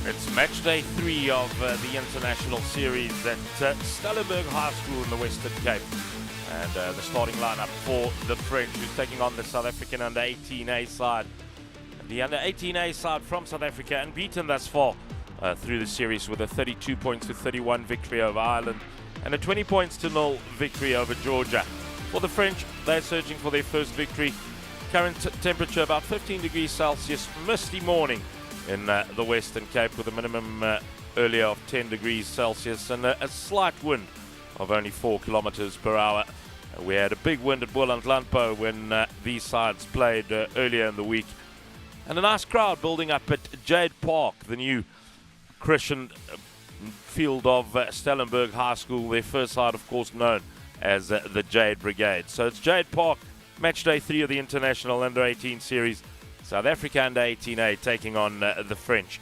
It's match day 3 of the international series at Springbok High School in the Western Cape. And the starting lineup for the French, who's taking on the South African under-18A side. The under-18A side from South Africa, unbeaten thus far through the series, with a 32 points to 31 victory over Ireland and a 20 points to 0 victory over Georgia. For the French, they're searching for their first victory. Current temperature about 15 degrees Celsius, misty morning in the Western Cape, with a minimum earlier of 10 degrees Celsius and a slight wind of only 4 kilometers per hour. We had a big wind at Boland-Landbou when these sides played earlier in the week. And a nice crowd building up at Jade Park, the new Christian field of Stellenberg High School, their first side, of course, known as the Jade Brigade. So it's Jade Park, match day 3 of the International Under-18 Series. South Africa Under-18A taking on the French.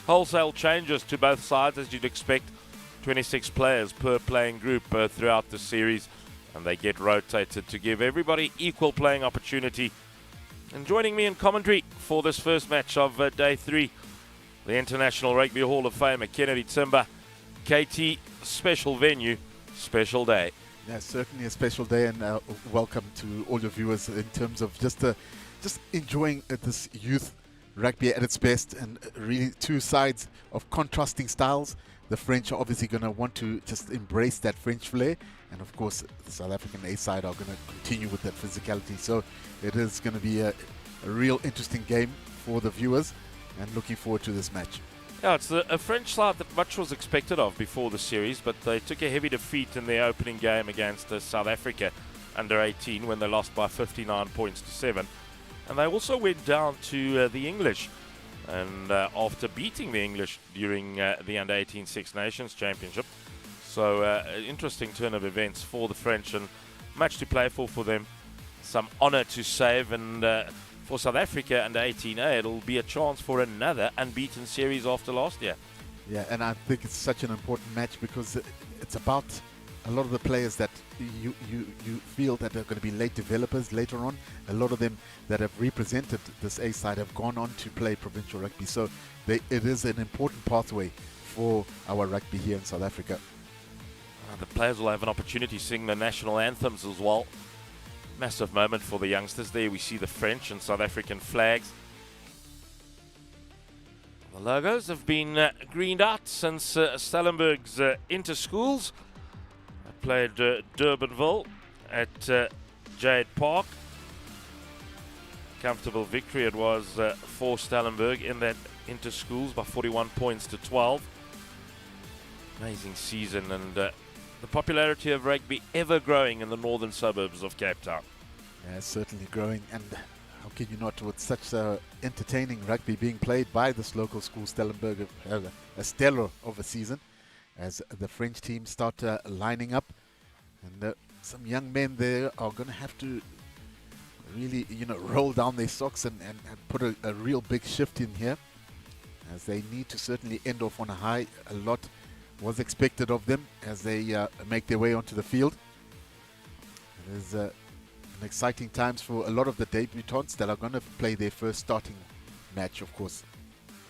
Wholesale changes to both sides, as you'd expect. 26 players per playing group throughout the series, and they get rotated to give everybody equal playing opportunity. And joining me in commentary for this first match of day 3, the International Rugby Hall of Famer Kennedy Timber. KT, special venue, special day. Yeah, certainly a special day, and welcome to all your viewers in terms of just enjoying this youth rugby at its best, and really two sides of contrasting styles. The French are obviously going to want to just embrace that French flair, and of course the South African A side are going to continue with that physicality. So it is going to be a real interesting game for the viewers, and looking forward to this match. Yeah, it's a French side that much was expected of before the series, but they took a heavy defeat in their opening game against South Africa under 18 when they lost by 59 points to 7. And they also went down to the English. And after beating the English during the under 18 Six Nations Championship. So interesting turn of events for the French, and much to play for them. Some honour to save, and for South Africa under 18A, it'll be a chance for another unbeaten series after last year. Yeah, and I think it's such an important match because it's about a lot of the players that you feel that are going to be late developers later on. A lot of them that have represented this A side have gone on to play provincial rugby. So it is an important pathway for our rugby here in South Africa. The players will have an opportunity to sing the national anthems as well. Massive moment for the youngsters there. We see the French and South African flags. The logos have been greened out since Stellenberg's inter-schools. They played Durbanville at Jade Park. Comfortable victory it was for Stellenberg in that inter-schools by 41 points to 12. Amazing season, and the popularity of rugby ever growing in the northern suburbs of Cape Town. Yeah, certainly growing, and how can you not, with such entertaining rugby being played by this local school. Stellenberg have a stellar of a season as the French team start lining up, and some young men there are going to have to really, roll down their socks and put a real big shift in here, as they need to certainly end off on a high. A lot was expected of them as they make their way onto the field. It is an exciting times for a lot of the debutants that are going to play their first starting match, of course.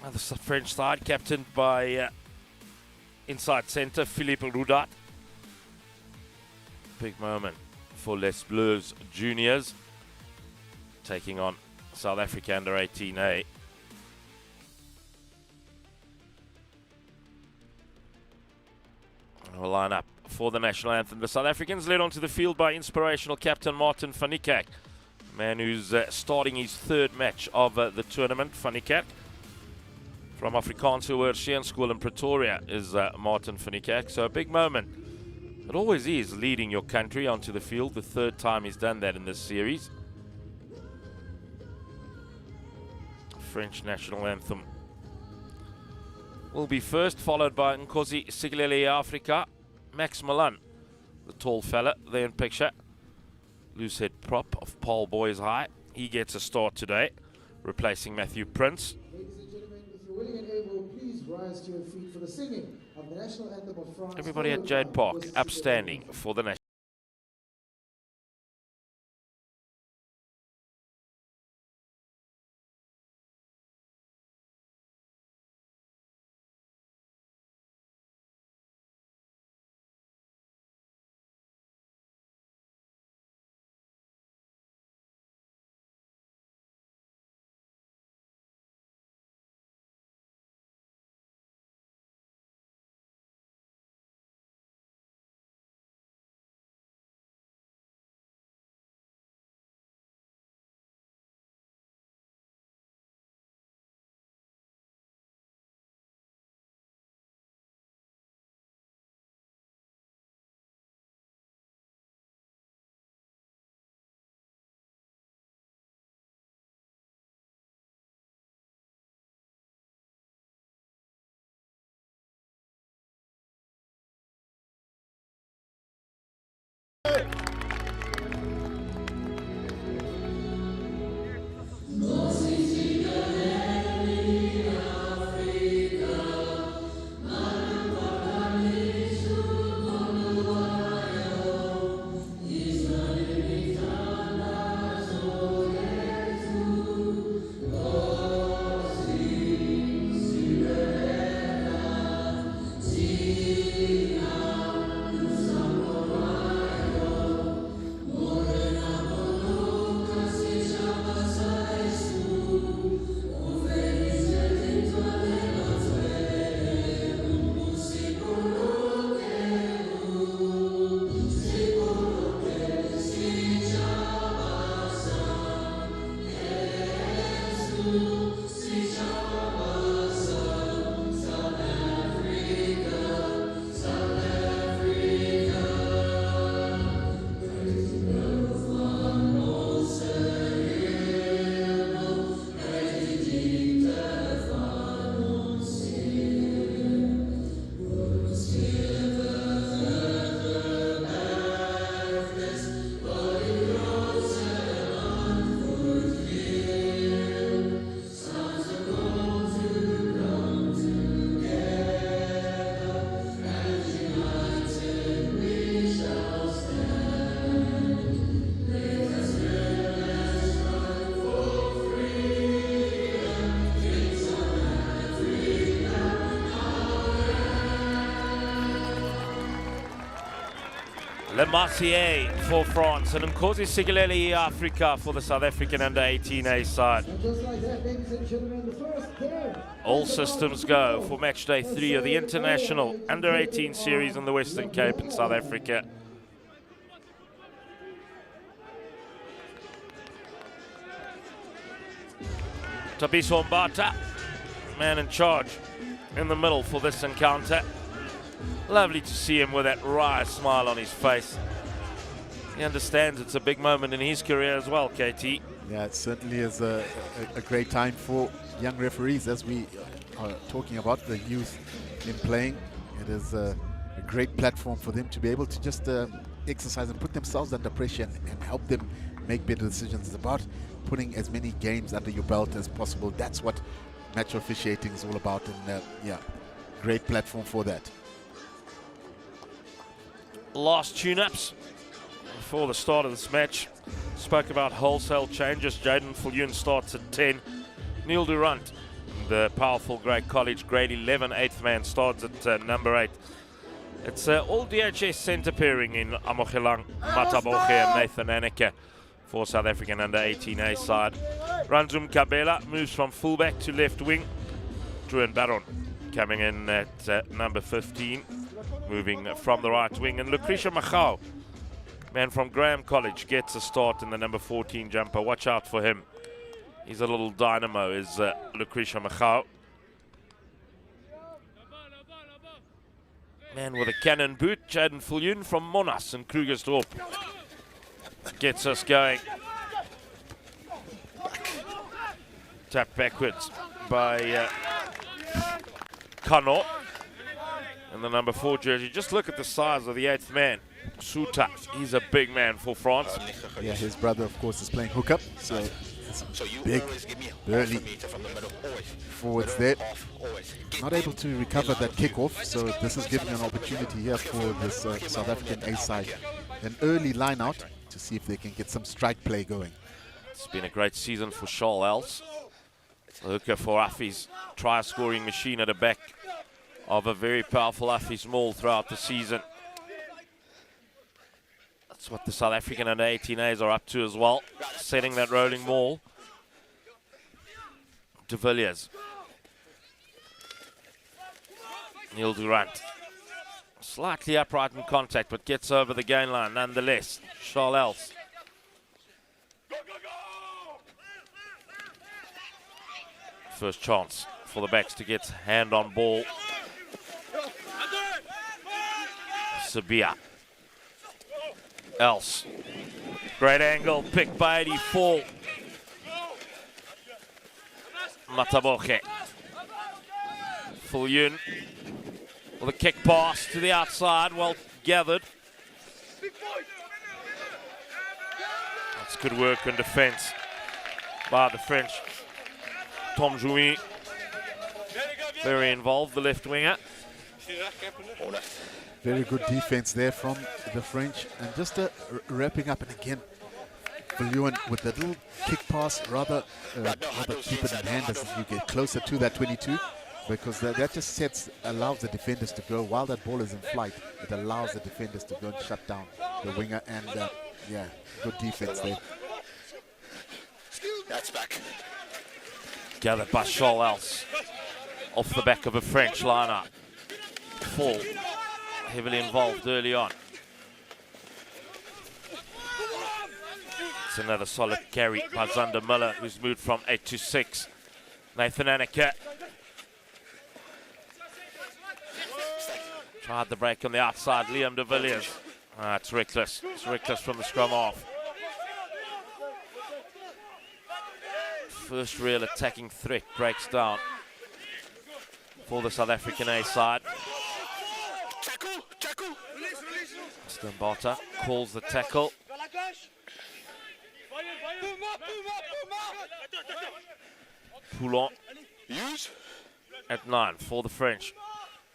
Well, the French side captained by inside centre Philippe Roudat. Big moment for Les Bleus juniors taking on South Africa under 18A. We'll line up for the national anthem. The South Africans led onto the field by inspirational captain Martin van Niekerk, a man who's starting his third match of the tournament. Van Niekerk from Afrikaanse Hoërseun School in Pretoria is Martin van Niekerk. So a big moment. It always is leading your country onto the field. The third time he's done that in this series. French national anthem will be first, followed by Nkosi Siglele Africa. Max Milan, the tall fella there in picture. Loose head prop of Paul Boys High. He gets a start today, replacing Matthew Prince. Ladies and gentlemen, if you're willing and able, please rise to your feet for the singing of the national anthem of France. Everybody at Jade Park, upstanding for the national. Le Marcier for France and Nkosi Sigeleli Africa for the South African under-18A side. And just like that, ladies and gentlemen, the first game. All systems go for match day 3 of the International Under-18 Series in the Western Cape in South Africa. Tabiso Mbata, man in charge in the middle for this encounter. Lovely to see him with that wry smile on his face. He understands it's a big moment in his career as well, KT. Yeah, it certainly is a great time for young referees as we are talking about the youth in playing. It is a great platform for them to be able to just exercise and put themselves under pressure and help them make better decisions. It's about putting as many games under your belt as possible. That's what match officiating is all about, and yeah, great platform for that. Last tune-ups before the start of this match. Spoke about wholesale changes. Jaden Viljoen starts at 10. Neil Durant, the powerful Grey College grade 11 8th man, starts at number 8. It's all DHS centre pairing in Amogelang, Mataboge and Nathan Anneke for South African under-18A side. Ranzum Kabela moves from fullback to left wing. Druan Baron coming in at number 15, moving from the right wing. And Lucretia Machau, man from Graham College, gets a start in the number 14 jumper. Watch out for him. He's a little dynamo, is Lucretia Machau. Man with a cannon boot, Jaden Viljoen from Monas in Krugersdorp. Gets us going. Tap backwards by Kano in the number 4 jersey. Just look at the size of the 8th man, Suta. He's a big man for France. Yeah, his brother, of course, is playing hookup, so it's big, burly forwards there. Not able to recover that kickoff, so this is giving an opportunity here for this South African A side. An early line out to see if they can get some strike play going. It's been a great season for Charles Els. Hooker for Affy's try-scoring machine at the back of a very powerful Affy's maul throughout the season. That's what the South African under-18As are up to as well, setting that rolling maul. De Villiers. Neil Durant. Slightly upright in contact, but gets over the gain line nonetheless. Charles Els. First chance for the backs to get hand on ball. Sabia. Els. Great angle, picked by 84. Mataboge. Viljoen with a kick pass to the outside, well gathered. That's good work in defense by the French. Tom Jouy, very involved, the left winger. Very good defense there from the French. And just wrapping up, and again, Viljoen with that little kick pass, rather keep it in hand as you get closer to that 22, because that just allows the defenders to go. While that ball is in flight, it allows the defenders to go and shut down the winger, and yeah, good defense there. That's back. Gathered by Charles Els off the back of a French lineup. Fall heavily involved early on. It's another solid carry by Zander Miller, who's moved from 8 to 6. Nathan Anneke tried the break on the outside. Liam de Villiers. It's reckless. It's reckless from the scrum off. First real attacking threat breaks down for the South African A side. Mbata calls the tackle. Poulon at 9 for the French.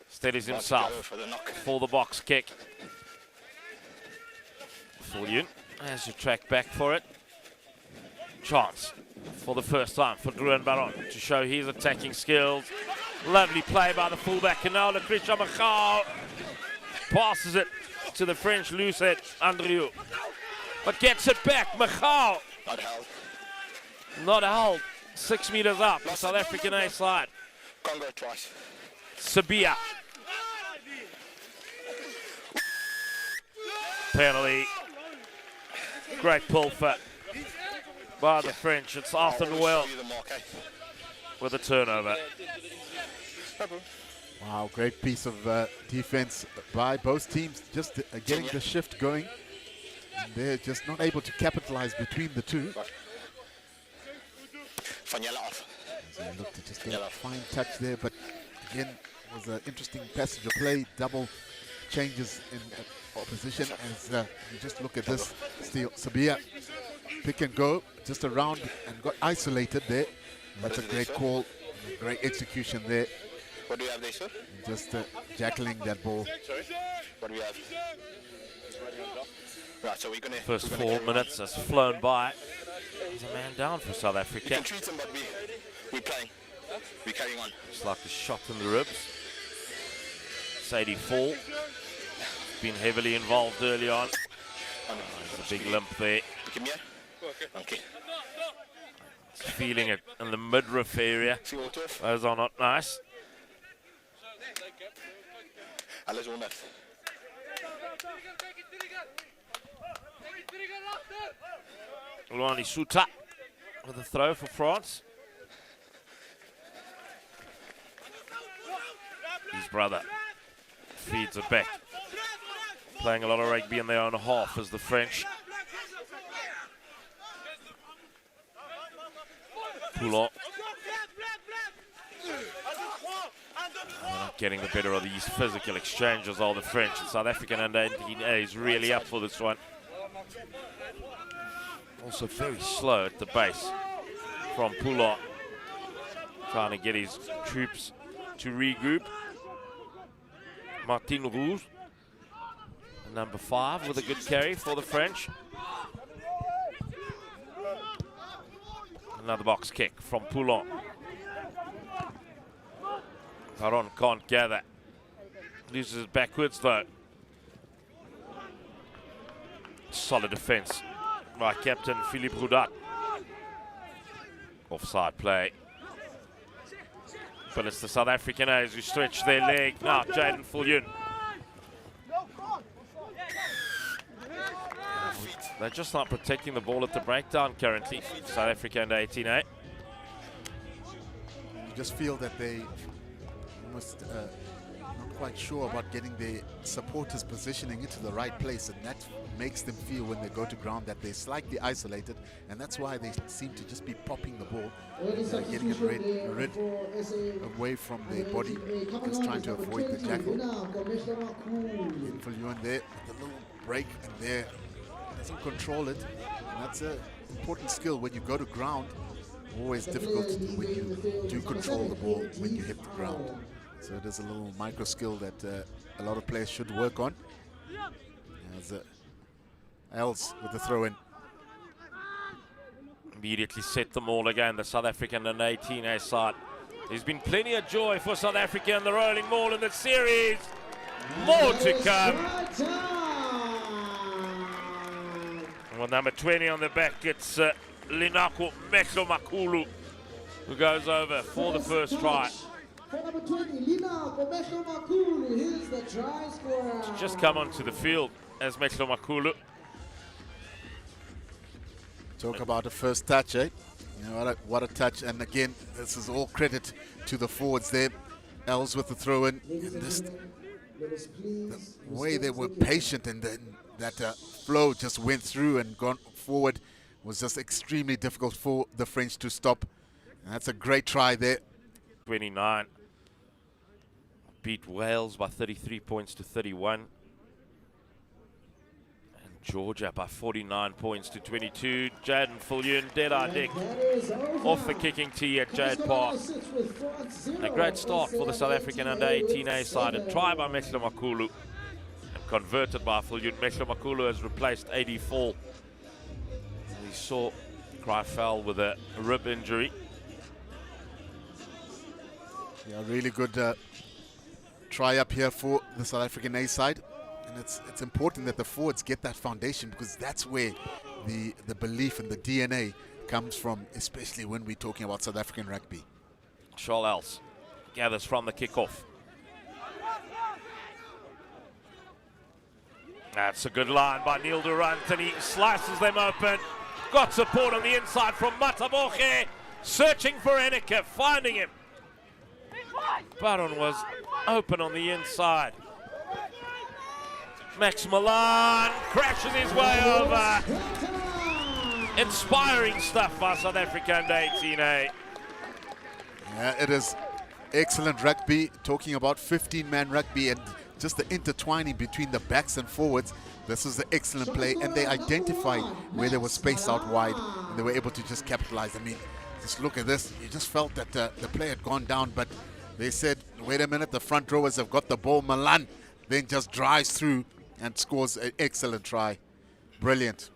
Steadies himself for the box kick. Viljoen has to track back for it. Chance for the first time for Druan Baron to show his attacking skills. Lovely play by the fullback, and now Lucretia Machau passes it to the French loose head, Andrew. But gets it back, Michal. Not held. Not held. 6 meters up, the South African A side. Congo twice. Sabia. Penalty. Great pull for by the French. It's Arthur Noel with a turnover. Wow, great piece of defense by both teams, just getting the shift going. And they're just not able to capitalize between the two. Van Jelle off. So they look to just get a fine touch there, but again, it was an interesting passage of play, double changes in opposition. As you just look at this, still Sabia pick and go, just around and got isolated there. And that's a great call, great execution there. What do you have there, sir? And just jackling that ball. What do we have? Right, so we're gonna. First 4 minutes has flown by. There's a man down for South We Africa. can treat them, but we're playing. We're carrying on. It's like a shot in the ribs. Sadie Fall. Been heavily involved early on. There's a big limp there. Come here. Okay. Feeling it in the midriff area. Those are not nice. Alles onaf. Luani Suta with a throw for France. His brother feeds it back. Playing a lot of rugby in their own half as the French. Poulon. Getting the better of these physical exchanges, all the French. And South African under 18A is really up for this one. Also very slow at the base from Poulon. Trying to get his troops to regroup. Martin Rouge, number 5, with a good carry for the French. Another box kick from Poulon. Caron can't gather. Loses it backwards though. Solid defense by captain Philippe Roudat. Offside play. But it's the South African A's who stretch their leg. Now Jaden Fullion. They're just not protecting the ball at the breakdown currently. South Africa under 18A. You just feel that they almost not quite sure about getting their supporters positioning into the right place, and that makes them feel when they go to ground that they're slightly isolated, and that's why they seem to just be popping the ball, getting it rid away from their body, just trying to avoid the jackal. Fullion there with a little break, and there doesn't control it, and that's an important skill when you go to ground. Always difficult to do when you do control the ball when you hit the ground. So there's a little micro skill that a lot of players should work on. As Els with the throw in. Immediately set them all again, the South African and 18A side. There's been plenty of joy for South Africa and the rolling ball in the series. More to come. Well, number 20 on the back, it's Linako Mehlomakulu, who goes over for the first try. For number 20, Linako Mehlomakulu, here's the try scorer. Just come onto the field as Mehlomakulu. Talk about the first touch, eh? You know, what a touch. And again, this is all credit to the forwards there. Els with the throw in. And just the way they were patient, and then that flow just went through and gone forward was just extremely difficult for the French to stop. And that's a great try there. 29. Beat Wales by 33 points to 31. And Georgia by 49 points to 22. Jaden Fullion, dead-eye dick off the kicking tee at Jade Park. A great start for the South African under 18A side. A try by Mehlomakulu and converted by Fullion. Mehlomakulu has replaced 84. We saw Cry foul with a rib injury. Yeah, really good try up here for the South African A side. And it's important that the forwards get that foundation, because that's where the belief and the DNA comes from, especially when we're talking about South African rugby. Charles gathers from the kickoff. That's a good line by Neil Durant, and he slices them open. Got support on the inside from Mataboche, searching for Enneke, finding him. Baron was open on the inside. Max Milan crashes his way over. Inspiring stuff by South Africa under 18A. Yeah, it is excellent rugby, talking about 15-man rugby and just the intertwining between the backs and forwards. This is an excellent play, and they identified where there was space out wide, and they were able to just capitalize. I mean, just look at this. You just felt that the play had gone down, but they said, wait a minute, the front rowers have got the ball. Milan then just drives through and scores an excellent try. Brilliant.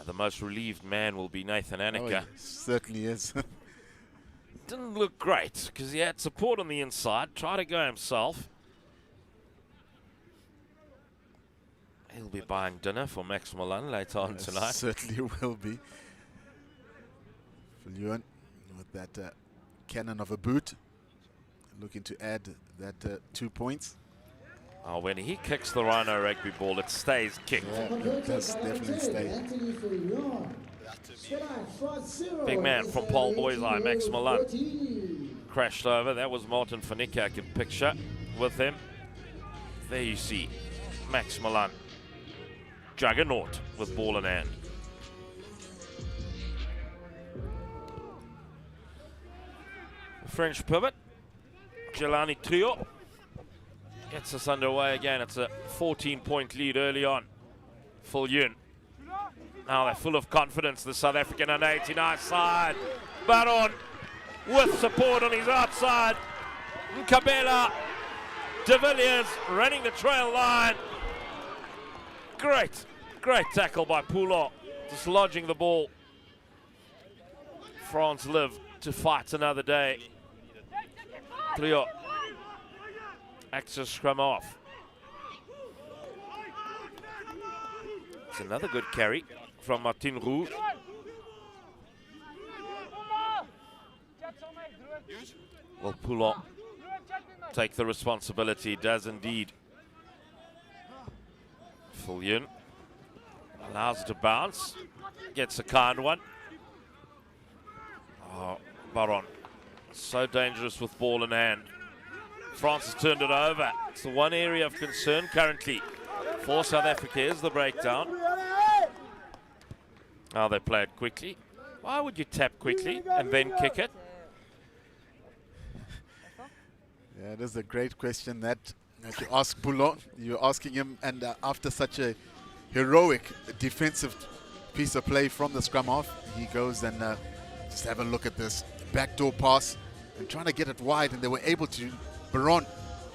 The most relieved man will be Nathan Enneke. Oh, he certainly is. Didn't look great because he had support on the inside, tried to go himself. He'll be buying dinner for Max Milan later on tonight. Certainly will be. Viljoen with that cannon of a boot, looking to add that 2 points. Oh, when he kicks the Rhino rugby ball, it stays kicked. Yeah, it does definitely stay. Big man from Paul Boy's-Eye, Max Milan. Crashed over. That was Martin van Niekerk in picture with him. There you see Max Milan. Juggernaut with ball in hand. The French pivot, Jelani Trio, gets us underway again. It's a 14-point lead early on. Viljoen. Now they're full of confidence, the South African under 89 side. Baron with support on his outside. Nkabela, De Villiers running the trail line. Great tackle by Poulon, dislodging the ball. France live to fight another day. Trio acts as scrum off. It's another good carry from Martin Roux. Will Poulon take the responsibility? Does indeed. Viljoen allows it to bounce, gets a kind one. Oh, Baron, so dangerous with ball in hand. France has turned it over. It's the one area of concern currently for South Africa is the breakdown. Now they play it quickly. Why would you tap quickly and then kick it? Yeah, it is a great question that you ask Poulon. You're asking him, and after such a heroic defensive piece of play from the scrum half, he goes and just have a look at this backdoor pass and trying to get it wide, and they were able to. Baron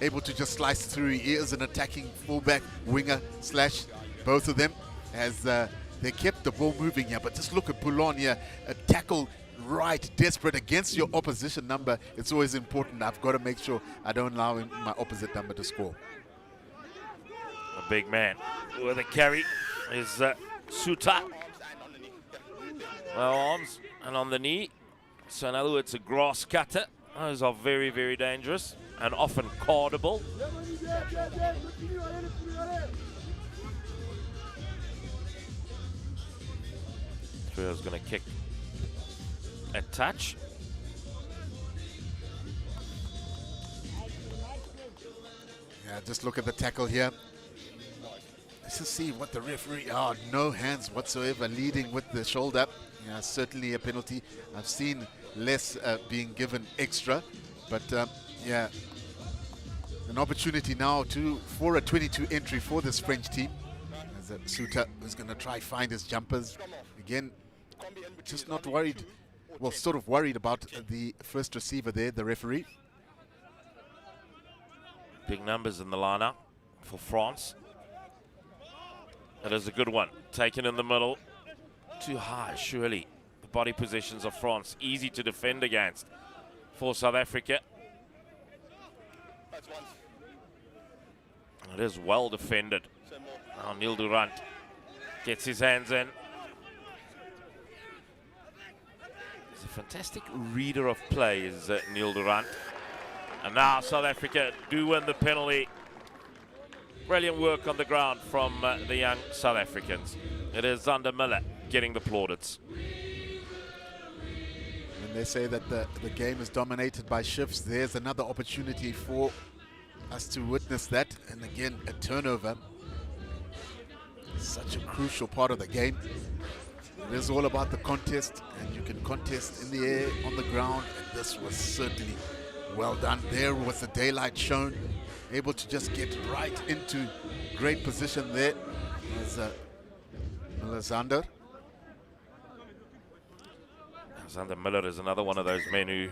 able to just slice through. He is an attacking fullback, winger slash, both of them, as they kept the ball moving here. But just look at Poulon here, a tackle right, desperate against your opposition number. It's always important. I've got to make sure I don't allow my opposite number to score. A big man with a carry is Suta. Well, arms and on the knee. So in other words, a grass cutter. Those are very, very dangerous and often cardable. Trio's going to kick a touch. Yeah, just look at the tackle here. Let's just see what the referee. Oh, no hands whatsoever, leading with the shoulder. Yeah, certainly a penalty. I've seen less being given extra, but yeah, an opportunity now for a 22 entry for this French team. As Suta is going to try find his jumpers again. Just not worried. Well, sort of worried about the first receiver there, the referee. Big numbers in the lineup for France. It is a good one. Taken in the middle. Too high, surely. The body positions of France, easy to defend against for South Africa. It is well defended. Now Neil Durant gets his hands in. He's a fantastic reader of play, is Neil Durant. And now South Africa do win the penalty. Brilliant work on the ground from the young South Africans. It is Zander Miller getting the plaudits. When they say that the game is dominated by shifts, there's another opportunity for us to witness that. And again, a turnover. Such a crucial part of the game. It is all about the contest, and you can contest in the air, on the ground, and this was certainly well done. There was the daylight shown, able to just get right into great position there as Zander. Zander Miller is another one of those men who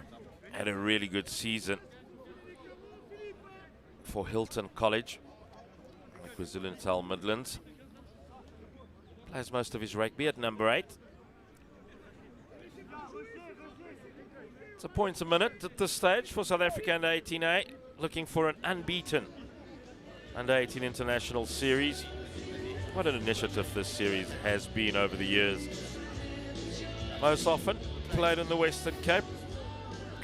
had a really good season for Hilton College, in the KwaZulu-Natal Midlands. Plays most of his rugby at number 8. It's a point a minute at this stage for South Africa under 18A, looking for an unbeaten under 18 international series. What an initiative this series has been over the years. Most often played in the Western Cape.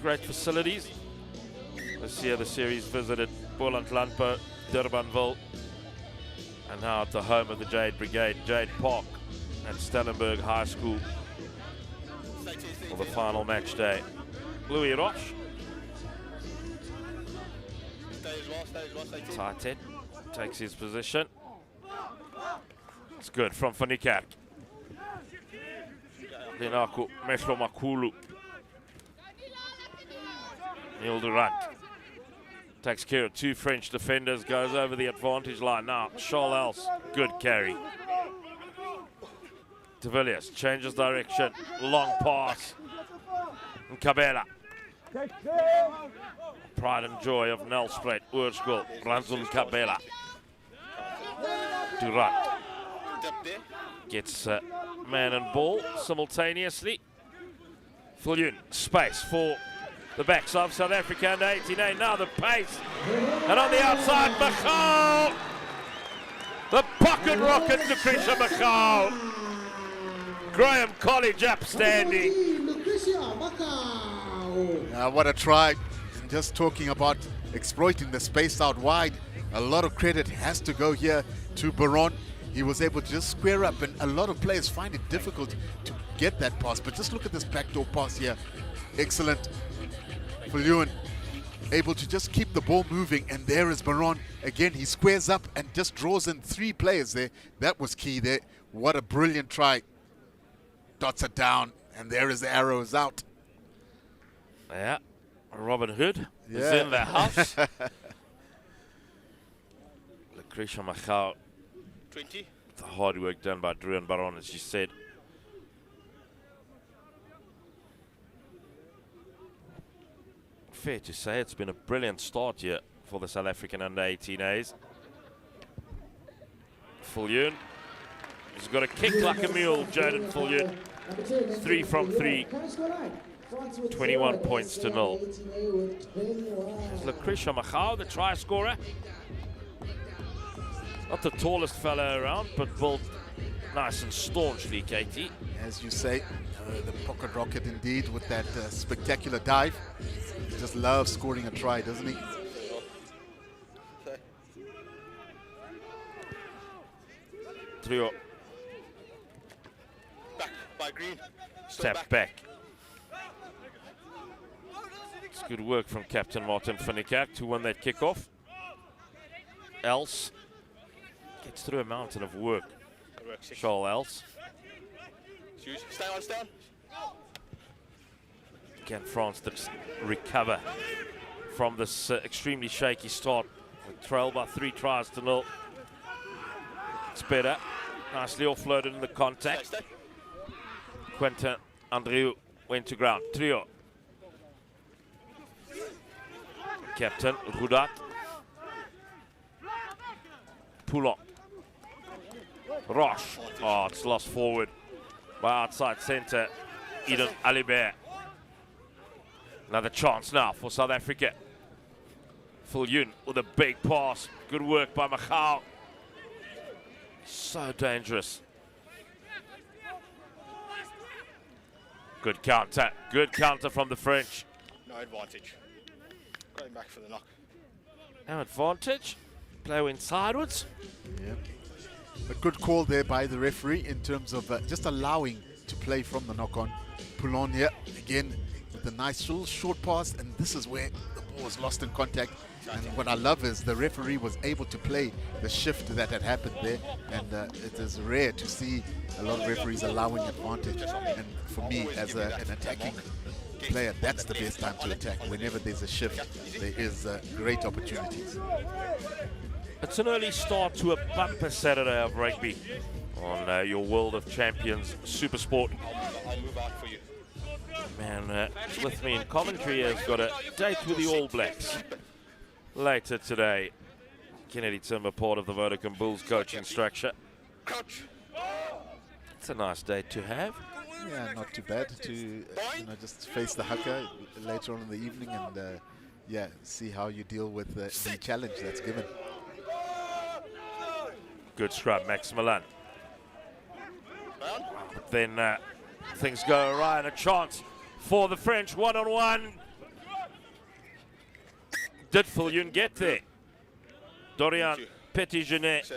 Great facilities. This year the series visited Boland Landbou, Durbanville, and now at the home of the Jade Brigade, Jade Park at Stellenberg High School for the final match day. Louis Roche. Tight takes his position. It's good from Van Niekerk. Lenaku Mehlo Makulu. Neil Durant takes care of 2 French defenders, goes over the advantage line. Now, Charles Else, good carry. De Villiers changes direction, long pass. Nkabela. Pride and joy of Nelspruit, Oorskol, Ranzul Nkabela. Durant gets man and ball simultaneously. Viljoen, space for the backs of South Africa under 18A. Now the pace, and on the outside, Machau. The pocket rocket to Lucretia Machau. Graham College upstanding. What a try. And just talking about exploiting the space out wide, a lot of credit has to go here to Baron. He was able to just square up, and a lot of players find it difficult to get that pass. But just look at this backdoor pass here. Excellent. Viljoen able to just keep the ball moving, and there is Baron. Again, he squares up and just draws in 3 players there. That was key there. What a brilliant try. Dots are down, and there is the arrows out. Yeah, Robin Hood is in the house. Lucretia Machau. 20. The hard work done by Drew and Baron, as you said. Fair to say it's been a brilliant start here for the South African under 18As. Viljoen has got a kick like a mule, Jaden Viljoen. 3 from 3. 21 points to 0. Lucretia Machau, the try scorer. Not the tallest fella around, but built nice and staunchly, Katie. As you say, the pocket rocket indeed, with that spectacular dive. He just loves scoring a try, doesn't he? Trio. Back by Green. Step back. It's good work from Captain Martin Van Niekerk to win that kickoff. Else gets through a mountain of work. Charles Else. Stay on. Can France recover from this extremely shaky start? Trailed by 3 tries to 0. It's better. Nicely offloaded in the contact. Stay. Quentin Andrieu went to ground. Trio. Captain Rudat. Poulon. Roche. Oh, it's lost forward by outside centre Eden Alibert. Another chance now for South Africa. Viljoen with a big pass. Good work by Machau. So dangerous. Good counter. Good counter from the French. No advantage. Going back for the knock. No advantage. Play went sideways. Yeah. A good call there by the referee in terms of just allowing to play from the knock-on. Poulon here again with a nice little short pass, and this is where the ball was lost in contact. And what I love is the referee was able to play the shift that had happened there, and it is rare to see a lot of referees allowing advantage. And for me, as an attacking player, that's the best time to attack. Whenever there's a shift, there is great opportunities. It's an early start to a bumper Saturday of rugby on your World of Champions Super Sport. I'll move out for you. Man, with me in commentary has got a date with the All Blacks later today. Kennedy Timber, part of the Vodacom Bulls coaching structure. Coach. It's a nice date to have. Yeah, not too bad to just face the haka later on in the evening and yeah, see how you deal with the challenge that's given. Good scrub, Max Milan. But then things go awry and a chance for the French one-on-one. Did Viljoen get there? Dorian Petit-Genet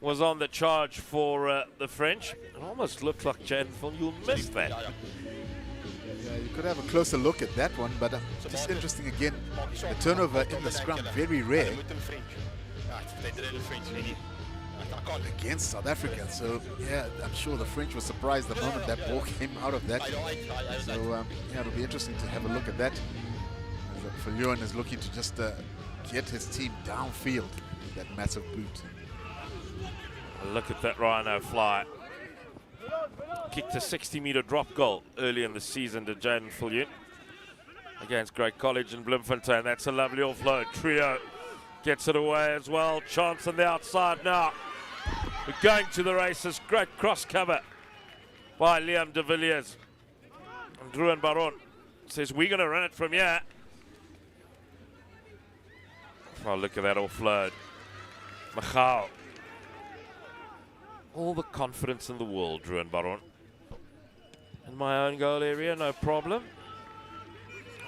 was on the charge for the French. It almost looked like Jaden Viljoen missed that. Yeah, you could have a closer look at that one, but just interesting again, the turnover in the scrum, very rare against South Africa. So yeah, I'm sure the French were surprised the moment that ball came out of that. So yeah, it'll be interesting to have a look at that. Viljoen is looking to just get his team downfield with that massive boot. Look at that Rhino fly. Kicked a 60-meter drop goal early in the season to Jaden Viljoen against Great College in Bloemfontein. That's a lovely offload. Trio gets it away as well. Chance on the outside now. We're going to the races. Great cross cover by Liam de Villiers. And Druin Baron says, we're going to run it from here. Oh, look at that offload. Machau. All the confidence in the world, Druin Baron. In my own goal area, no problem.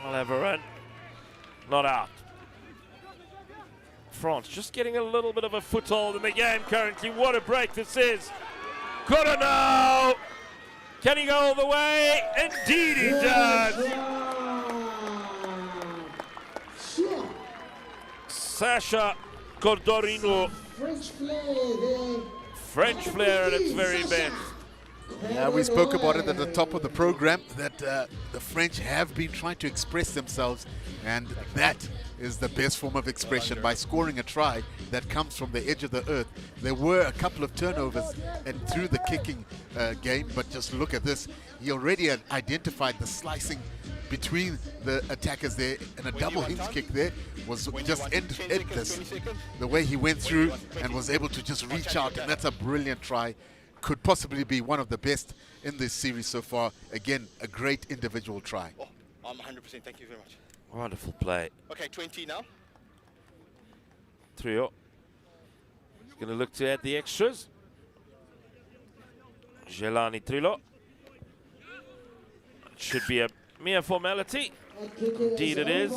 I'll have a run. Not out. France just getting a little bit of a foothold in the game currently. What a break this is. Coronel! Can he go all the way? Indeed he does! Sasha Cordorino. French flair at its very best. Yeah, we spoke about it at the top of the program that the French have been trying to express themselves, and that is the best form of expression by scoring a try that comes from the edge of the earth. There were a couple of turnovers and through the kicking game, but just look at this. He already had identified the slicing between the attackers there, and a double hinge kick there was just endless. The way he went through and was able to just reach out, and that's a brilliant try. Could possibly be one of the best in this series so far. Again, a great individual try. Oh, I'm 100%. Thank you very much. Wonderful play. Okay, 20 now. Trio. He's going to look to add the extras. Jelani Trilo. It should be a mere formality. Indeed it is.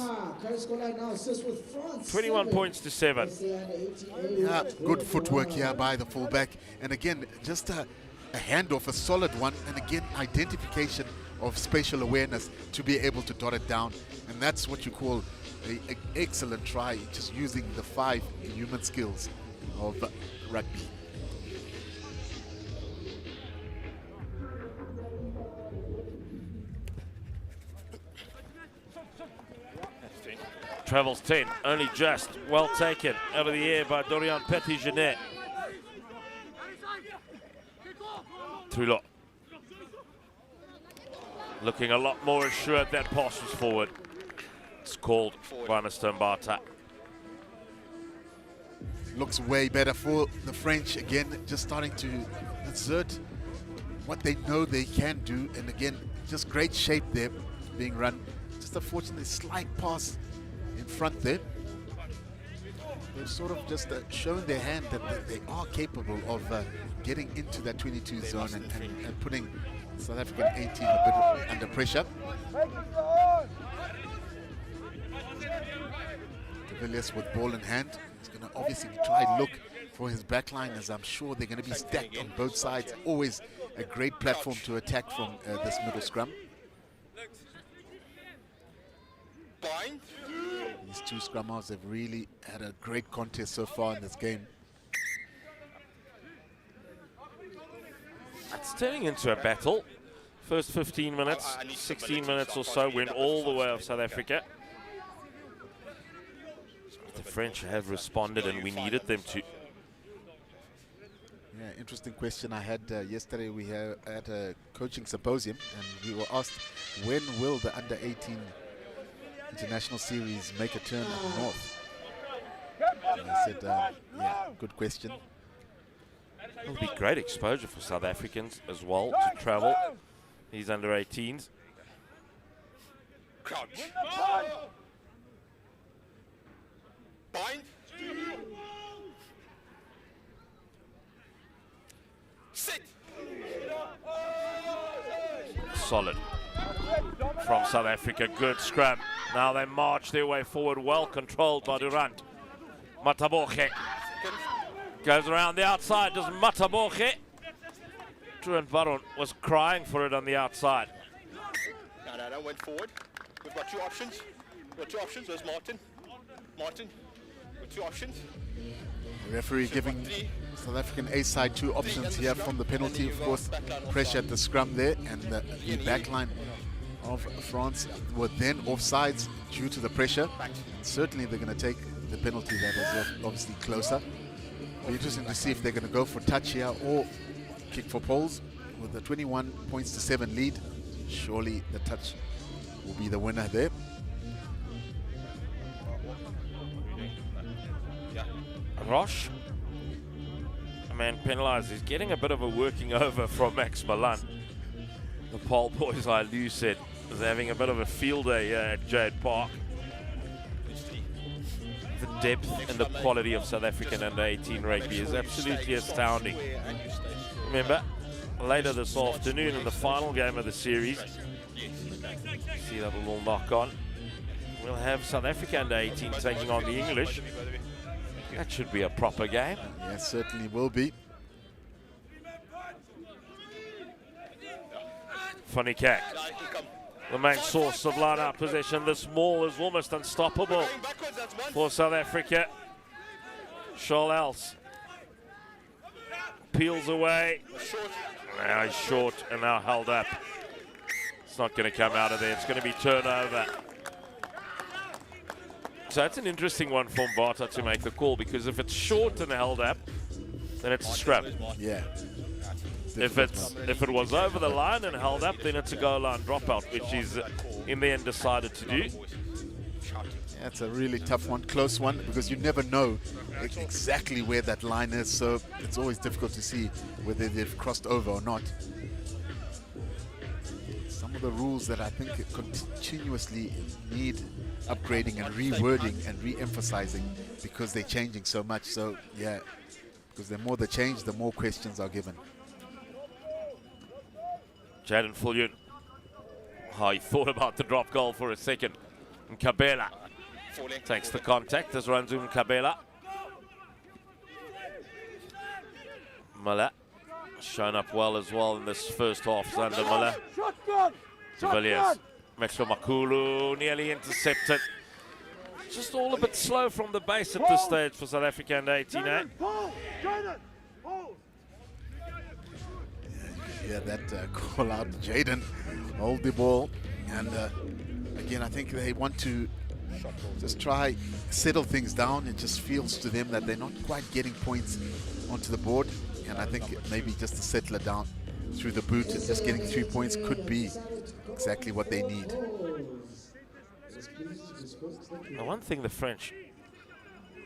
21 points to 7. Yeah, good footwork here by the fullback. And again, just a handoff, a solid one. And again, identification of spatial awareness to be able to dot it down. And that's what you call an excellent try, just using the 5 human skills of rugby. Travels 10, only just well taken out of the air by Dorian Petit-Genet. Trulot looking a lot more assured. That pass was forward. It's called by Mr. Mbata. Looks way better for the French. Again, just starting to exert what they know they can do. And again, just great shape there being run. Just unfortunately slight pass in front there. they've sort of just shown their hand that they are capable of getting into that 22 zone and putting South African 18 a bit under pressure. De Villiers with ball in hand. He's going to obviously try and look for his backline, as I'm sure they're going to be stacked on both sides. Always a great platform to attack from this middle scrum. These two scrum halves have really had a great contest so far in this game. It's turning into a battle. First 15 minutes, 16 minutes or so went all the way of South Africa. The French have responded, and we needed them to. Yeah, interesting question I had yesterday. We had at a coaching symposium, and we were asked, when will the under-18 international series make a turn up north? And I said, yeah, good question. It'll be great exposure for South Africans as well to travel these under-18s. Crouch. Bind. Sit. Solid from South Africa. Good scrum. Now they march their way forward, well controlled by Durant. Mataboche goes around the outside. Does Mataboche? Durant Baron was crying for it on the outside. No, went forward. We've got two options. There's Martin. Martin, with two options. The referee giving South African A side two options here from the penalty. Of course, pressure at the scrum there, and the backline of France were then offsides due to the pressure. Certainly they're going to take the penalty that is obviously closer. It'll be interesting to see if they're going to go for touch here or kick for poles. With the 21 points to 7 lead, surely the touch will be the winner there. Roche, a man penalised. He's getting a bit of a working over from Max Milan. The pole boys, like Lou said, is having a bit of a field day here at Jade Park. The depth and the quality of South African under-18 rugby is absolutely astounding. Remember, later this afternoon in the final game of the series, see that little knock on, we'll have South Africa under-18 taking on the English. That should be a proper game. Yes, certainly will be. Funny cat. The main source of line-out possession. This maul is almost unstoppable for South Africa. Scholels peels away. Now he's short and now held up. It's not going to come out of there. It's going to be turnover. So that's an interesting one for Mbata to make the call, because if it's short and held up, then it's a scrum. Yeah. If it was over the line and held up, then it's a goal line dropout, which he's in the end decided to do. Yeah, it's a really tough one, close one, because you never know exactly where that line is, so it's always difficult to see whether they've crossed over or not. Some of the rules that I think continuously need upgrading and rewording and re-emphasizing, because they're changing so much. So yeah, because the more they change, the more questions are given. Jaden Fullion. Oh, he thought about the drop goal for a second. And Kabela takes the contact as Ranzum Kabela. Miller shown up well as well in this first half. Zander Miller. De Villiers. Maxwell Makulu nearly intercepted. Just all a bit slow from the base at this stage for South Africa and 18. Yeah, that call out, Jaden, hold the ball. And again, I think they want to just try settle things down. It just feels to them that they're not quite getting points onto the board. And I think maybe just to settle it down through the boot and just getting 3 points could be exactly what they need. Now, one thing the French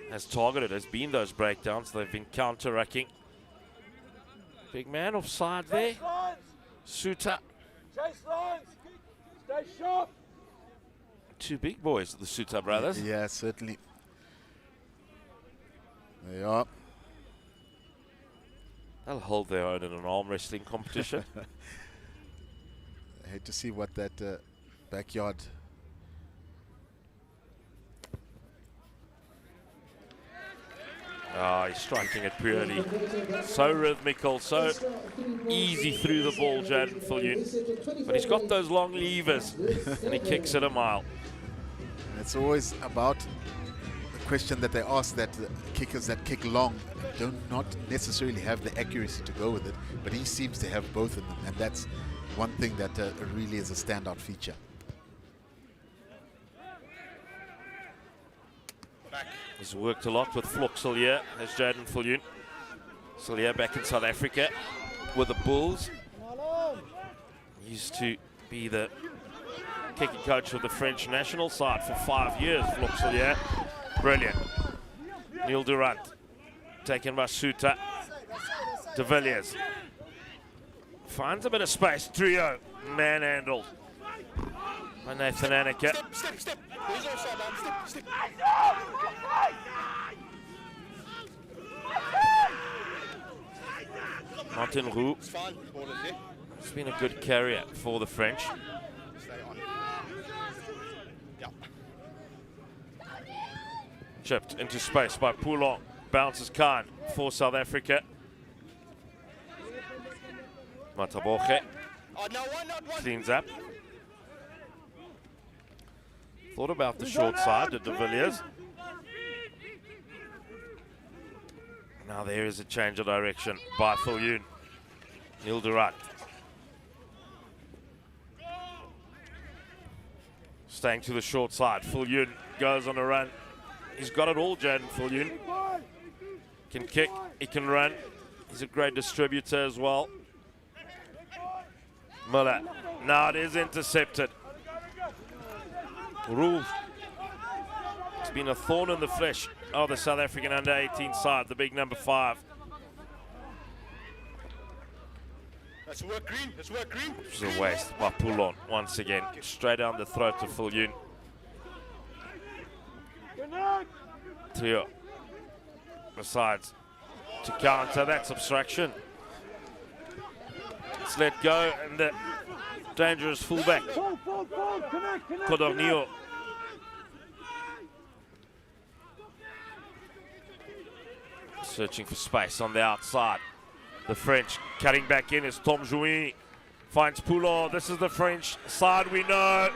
has targeted has been those breakdowns. They've been counter-racking. Big man offside there. Suter. Two big boys, the Suter brothers. Yeah, certainly. They are. They'll hold their own in an arm wrestling competition. I hate to see what that backyard. He's striking it purely. So rhythmical, so easy through the ball, Jaden Viljoen. But he's got those long levers, and he kicks it a mile. It's always about the question that they ask, that the kickers that kick long do not necessarily have the accuracy to go with it, but he seems to have both of them, and that's one thing that really is a standout feature. He's worked a lot with Vlok Silje, as Jaden Viljoen. Silje back in South Africa with the Bulls. He used to be the kicking coach of the French national side for 5 years, Vlok Silje. Brilliant. Neil Durant, taken by Suter. De Villiers finds a bit of space. Trio manhandled by Nathan Anneke. Step. He's offside, man. Step. Martin Roux It's fine. Ball is there. has been a good carrier for the French. Stay on. Yeah. Chipped into space by Poulon. Bounces Khan for South Africa. Mataboche Oh, no, one, not one. cleans up. Thought about the short side to De Villiers. Now there is a change of direction by Viljoen. Neil Durant. Staying to the short side. Viljoen goes on a run. He's got it all, Jaden Viljoen. Can kick, he can run. He's a great distributor as well. Muller. Now it is intercepted. Roux. It's been a thorn in the flesh of the South African under-18 side, the big number 5. Let's work green. Which is a waste by Poulon once again. Straight down the throat to Viljoen. Trio. Besides, to counter, that's obstruction. It's let go, and the dangerous fullback, Codornio. Searching for space on the outside. The French cutting back in as Tom Jouy finds Poulon. This is the French side we know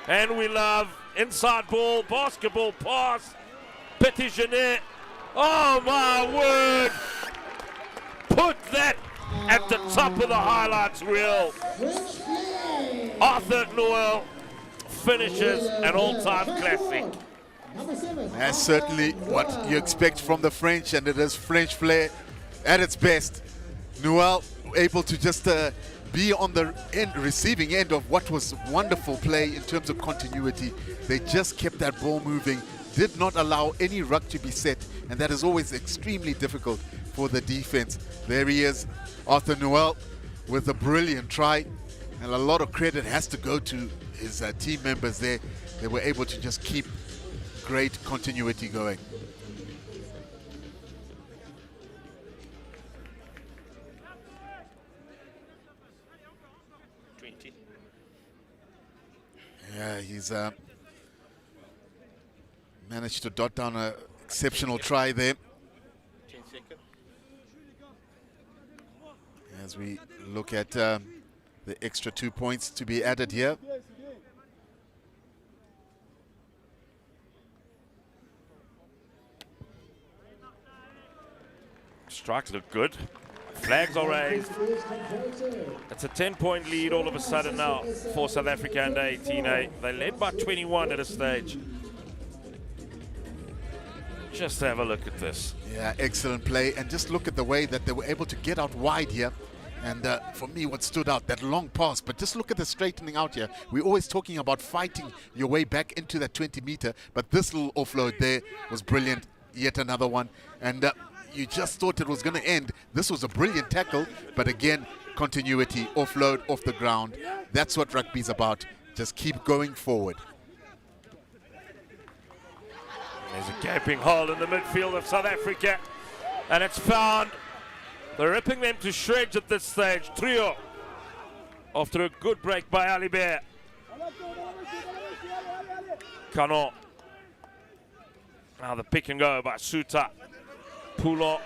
and we love. Inside ball, basketball pass. Petit Genet. Oh my word! Put that at the top of the highlights reel. Arthur Noel finishes an all-time classic. That's certainly what you expect from the French, and it is French flair at its best. Noel able to just be on the receiving end of what was wonderful play in terms of continuity. They just kept that ball moving, did not allow any ruck to be set, and that is always extremely difficult for the defense. There he is, Arthur Noel, with a brilliant try, and a lot of credit has to go to his team members there. They were able to just keep great continuity going. Yeah, he's managed to dot down an exceptional try there. 10 seconds. As we look at the extra 2 points to be added here. Strikes look good. Flags are raised. It's a 10-point lead all of a sudden now for South Africa under 18A. They led by 21 at a stage. Just have a look at this. Yeah, excellent play. And just look at the way that they were able to get out wide here. And for me, what stood out, that long pass. But just look at the straightening out here. We're always talking about fighting your way back into that 20-meter. But this little offload there was brilliant. Yet another one. And you just thought it was going to end. This was a brilliant tackle. But again, continuity, offload, off the ground. That's what rugby's about. Just keep going forward. There's a gaping hole in the midfield of South Africa, and it's found. They're ripping them to shreds at this stage. Trio, after a good break by Ali Bear. Kano. Now the pick and go by Suta. Pulo.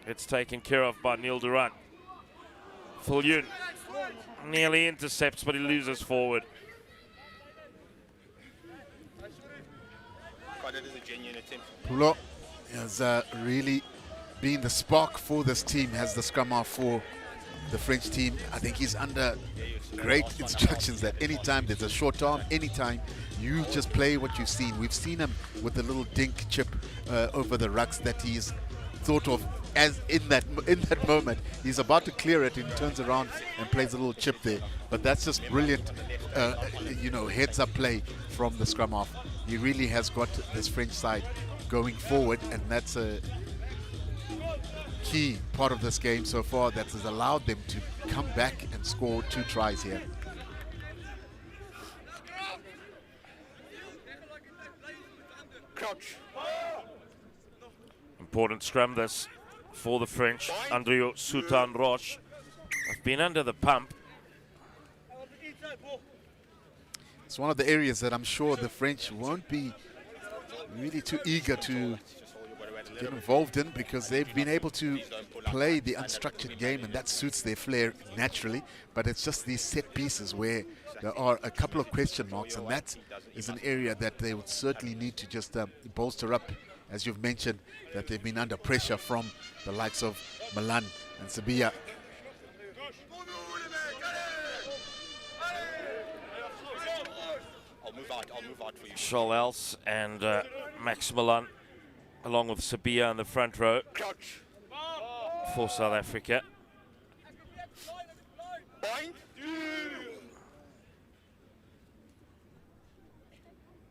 It's taken care of by Neil Durant. Fulyun nearly intercepts, but he loses forward. That is a genuine attempt. Pulo has really been the spark for this team, has the scrum half for the French team. I think he's under great instructions that anytime there's a short arm, anytime you just play what you've seen. We've seen him with the little dink chip over the rucks that he's thought of as in that moment. He's about to clear it and turns around and plays a little chip there. But that's just brilliant, heads up play from the scrum half. He really has got this French side going forward, and that's a key part of this game so far that has allowed them to come back and score 2 tries here. Crouch. Important scrum this for the French. Andrew Sutan Roche have been under the pump. It's one of the areas that I'm sure the French won't be really too eager to get involved in, because they've been able to play the unstructured game, and that suits their flair naturally. But it's just these set pieces where there are a couple of question marks, and that is an area that they would certainly need to just bolster up, as you've mentioned, that they've been under pressure from the likes of Milan and Sabia. I'll move out for you. Charles and Max Milan, along with Sabia in the front row Crouch. for South Africa. Bind.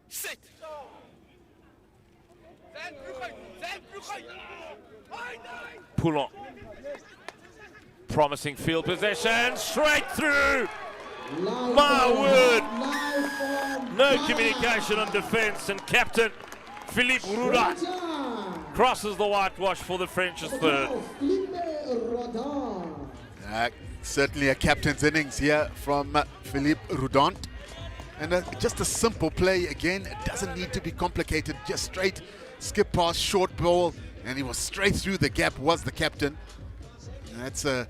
Sit. Poulon. Promising field possession, straight through. My word. No communication on defense, and captain Philippe Rouda crosses the whitewash for the French's third. Certainly a captain's innings here from Philippe Roudant. And just a simple play again. It doesn't need to be complicated. Just straight skip pass, short ball, and he was straight through the gap, was the captain. And that's a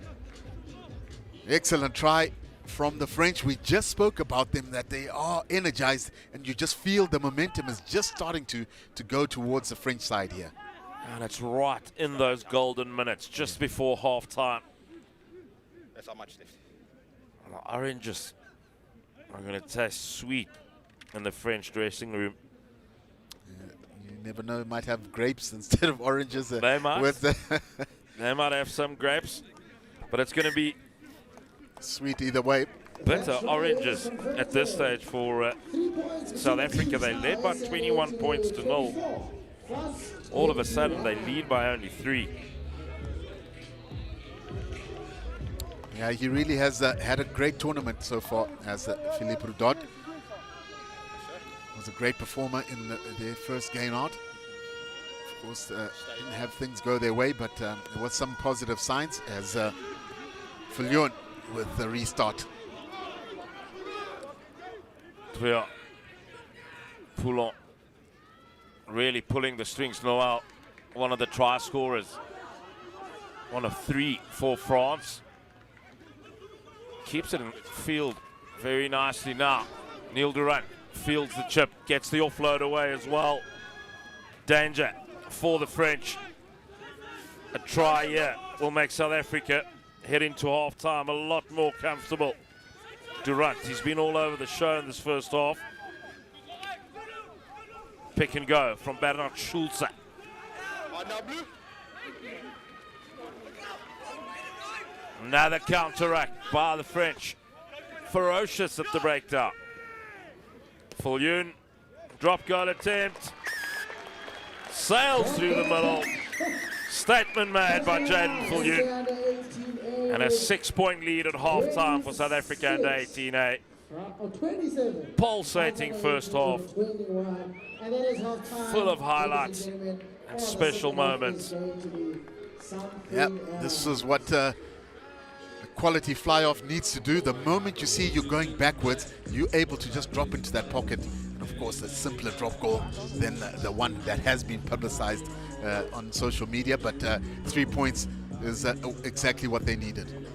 excellent try from the French. We just spoke about them, that they are energized, and you just feel the momentum is just starting to go towards the French side here. And it's right in those golden minutes, just before half-time. That's how much left. The oranges are going to taste sweet in the French dressing room. You never know, might have grapes instead of oranges. They might. With the They might have some grapes, but it's going to be sweet either way. bitter oranges at this stage for South Africa. They led by 21 points to 0. All of a sudden, they lead by only 3. Yeah, he really has had a great tournament so far, as Philippe Roudant. Was a great performer in their first game out. Of course, didn't have things go their way, but there was some positive signs as Fulyun with the restart. Tria Poulon really pulling the strings. Noel, one of the try scorers, one of 3 for France. Keeps it in field very nicely now. Neil Durant fields the chip, gets the offload away as well. Danger for the French. A try here will make South Africa head into half-time a lot more comfortable. Durant, he's been all over the show in this first half. Pick and go from Bernard Schulze. Another counteract by the French. Ferocious at the breakdown. Fulyun, drop goal attempt. Sails through the middle. Statement made by Jaden Fulyun. And a 6-point lead at half-time for South Africa under 18A. 27. Pulsating first half. 21. And that is half time. Full of highlights and special moments. Yeah, this is what a quality fly-off needs to do. The moment you see you're going backwards, you're able to just drop into that pocket. And of course, a simpler drop goal than the one that has been publicized on social media. But 3 points is exactly what they needed.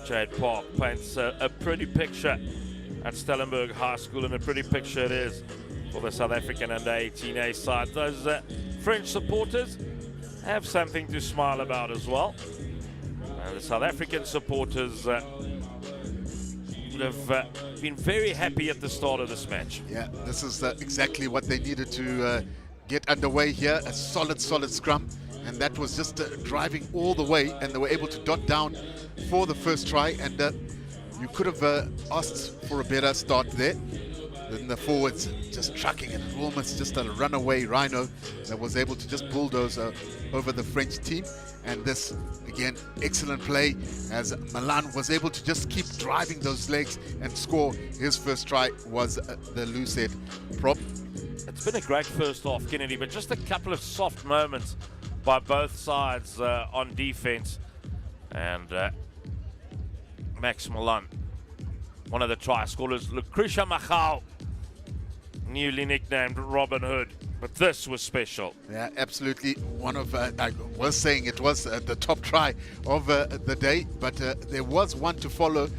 Jade Park paints a pretty picture at Stellenbosch High School, and a pretty picture it is for the South African under 18A side. Those French supporters have something to smile about as well. The South African supporters would have been very happy at the start of this match. Yeah, this is exactly what they needed to get underway here. A solid scrum, and that was just driving all the way, and they were able to dot down for the first try. And you could have asked for a better start there. Then the forwards just trucking it, almost just a runaway rhino that was able to just bulldoze over the French team. And this, again, excellent play as Milan was able to just keep driving those legs and score. His first try was the Lucid prop. It's been a great first half, Kennedy, but just a couple of soft moments by both sides on defense. And Max Milan, one of the try scorers, Lucretia Machau, newly nicknamed Robin Hood. But this was special. Yeah, absolutely. One of, I was saying it was the top try of the day, but there was one to follow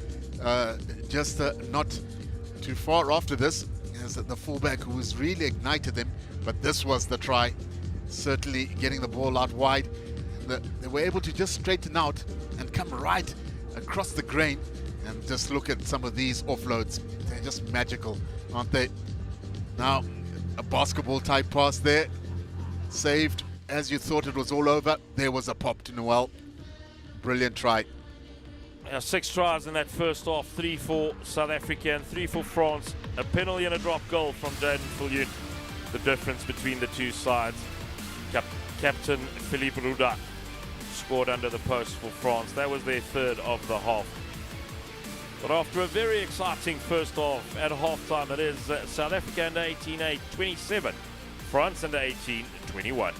just not too far after this. As the fullback who was really ignited them, but this was the try. Certainly getting the ball out wide. They were able to just straighten out and come right across the grain. And just look at some of these offloads. They're just magical, aren't they? Now, a basketball type pass there, saved as you thought it was all over. There was a pop to Noel. Brilliant try. 6 tries in that first half, 3 for South Africa and 3 for France. A penalty and a drop goal from Jaden Viljoen. The difference between the two sides. Captain Philippe Ruda scored under the post for France. That was their third of the half. But after a very exciting first half, at halftime it is South Africa under 18A 27, France under 18 21.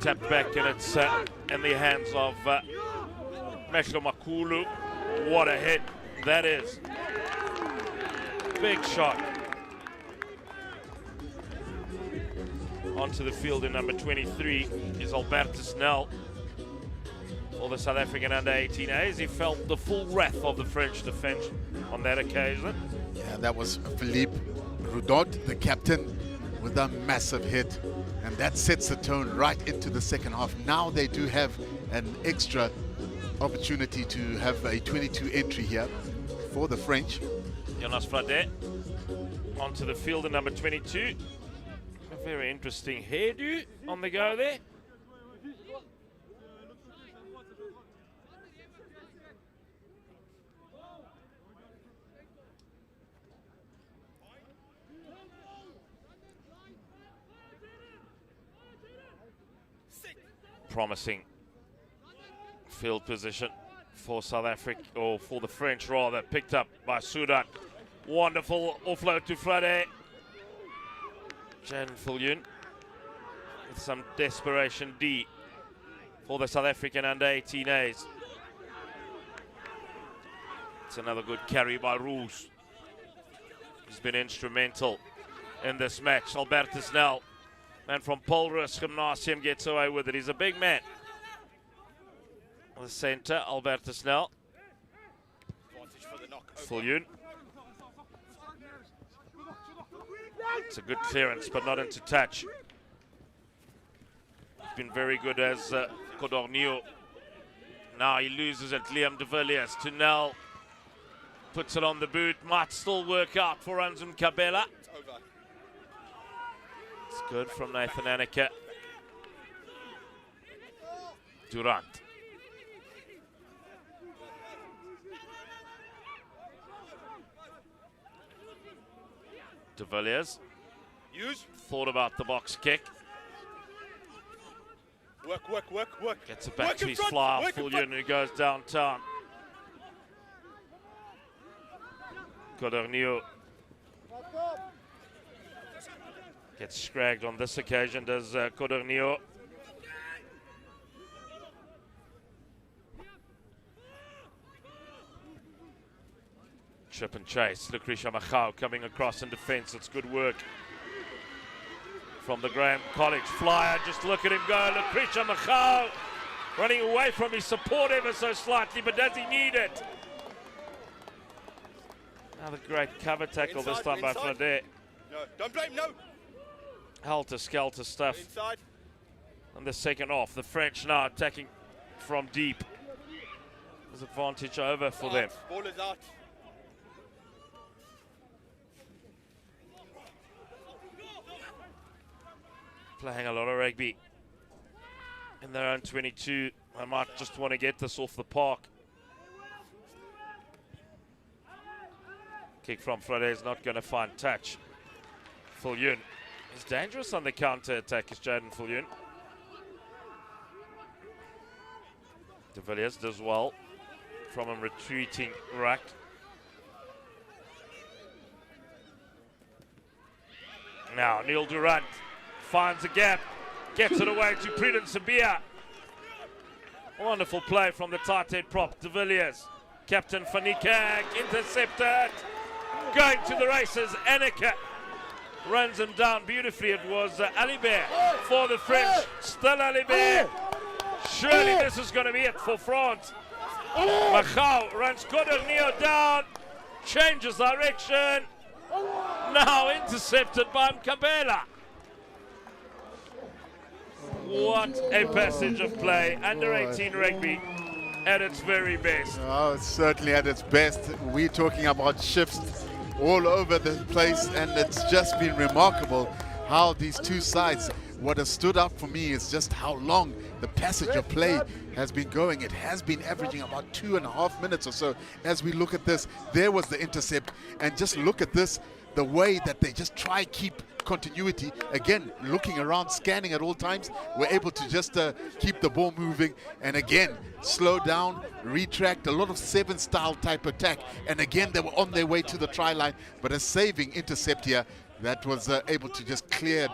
tapped back, and it's in the hands of Mehlo Makulu. What a hit that is. Big shot. Onto the field in number 23 is Albertus Nel for the South African under-18As. He felt the full wrath of the French defence on that occasion. Yeah, that was Philippe Roudot, the captain, with a massive hit. And that sets the tone right into the second half. Now they do have an extra opportunity to have a 22 entry here for the French. Jonas Fradet onto the field in number 22. A very interesting hairdo on the go there. Promising field position for South Africa, or for the French rather, picked up by Sudan. Wonderful offload to Frade. Jan Viljoen with some desperation D for the South African under-18As. It's another good carry by Roos. He's been instrumental in this match. Albertus Nel, man from Polrus Gymnasium, gets away with it. He's a big man. The centre, Albertus Nel. Viljoen. It's a good clearance, but not into touch. He's been very good as Codornio. Now he loses it. Liam de Villiers to Nel. Puts it on the boot. Might still work out for Anzum Kabela. It's good from Nathan Anneke. Durant. De Villiers thought about the box kick. Work. Gets it back to his fly. Viljoen, who goes downtown. Codornio gets scragged on this occasion, does Codornio. Chip and chase. Lucretia Machau coming across in defense. It's good work from the Graham College flyer. Just look at him go. Lucretia Machau running away from his support ever so slightly, but does he need it? Another great cover tackle this time by Fradet. No, don't blame, no. Helter-skelter stuff. Inside. And the second off, the French now attacking from deep. There's advantage over for them. Ball is out. Playing a lot of rugby in their own 22. I might just want to get this off the park. Kick from Frade is not going to find touch. Viljoen is dangerous on the counter-attack, is Jaden Viljoen. De Villiers does well from a retreating ruck. Now Neil Durant finds a gap, gets it away to Prudence Sabia. Wonderful play from the tight head prop, De Villiers. Captain Fanikak intercepted. Going to the races, Anneke runs him down beautifully. It was Alibert for the French. Still Alibert. Surely this is going to be it for France. Machau runs Codornio down, changes direction. Now intercepted by Mkabela. What a passage of play. Under 18 rugby at its very best. Oh, it's certainly at its best. We're talking about shifts all over the place, and it's just been remarkable how these two sides, what has stood out for me is just how long the passage of play has been going. It has been averaging about 2.5 minutes or so. As we look at this, there was the intercept, and just look at this, the way that they just try keep continuity. Again, looking around, scanning at all times, we're able to just keep the ball moving, and again, slow down, retract, a lot of 7-style type attack, and again, they were on their way to the try line, but a saving intercept here that was able to just clear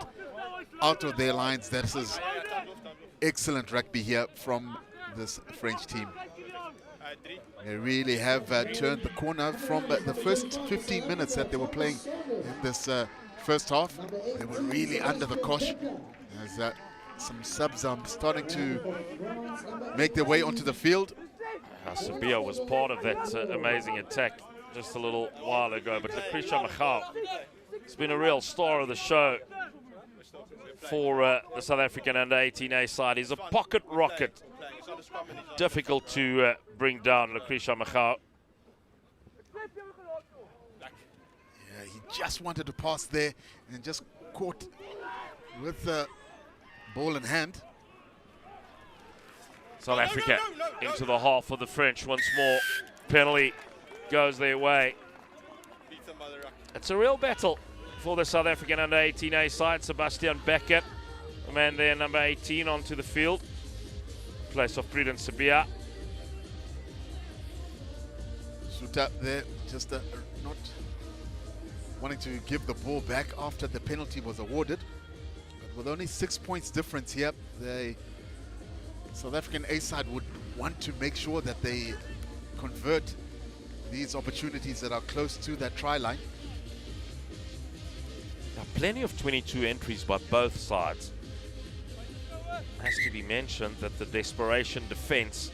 out of their lines. This is excellent rugby here from this French team. They really have turned the corner from the first 15 minutes that they were playing in this first half. They were really under the cosh. As some subs are starting to make their way onto the field. Sabia was part of that amazing attack just a little while ago, but Lucretia Machau has been a real star of the show for the South African under-18A side. He's a pocket rocket. Difficult to bring down, Lucretia Machau. Yeah, he just wanted to pass there and just caught with the ball in hand. South Africa into the half of the French once more. Penalty goes their way. It's a real battle for the South African under-18A side. Sebastian Beckett, the man there, number 18, onto the field. Place of Prudence Sabia. Shoot up there, just not wanting to give the ball back after the penalty was awarded. But with only 6 points difference here, the South African A side would want to make sure that they convert these opportunities that are close to that try line. Now, plenty of 22 entries by both sides. Has to be mentioned that the desperation defense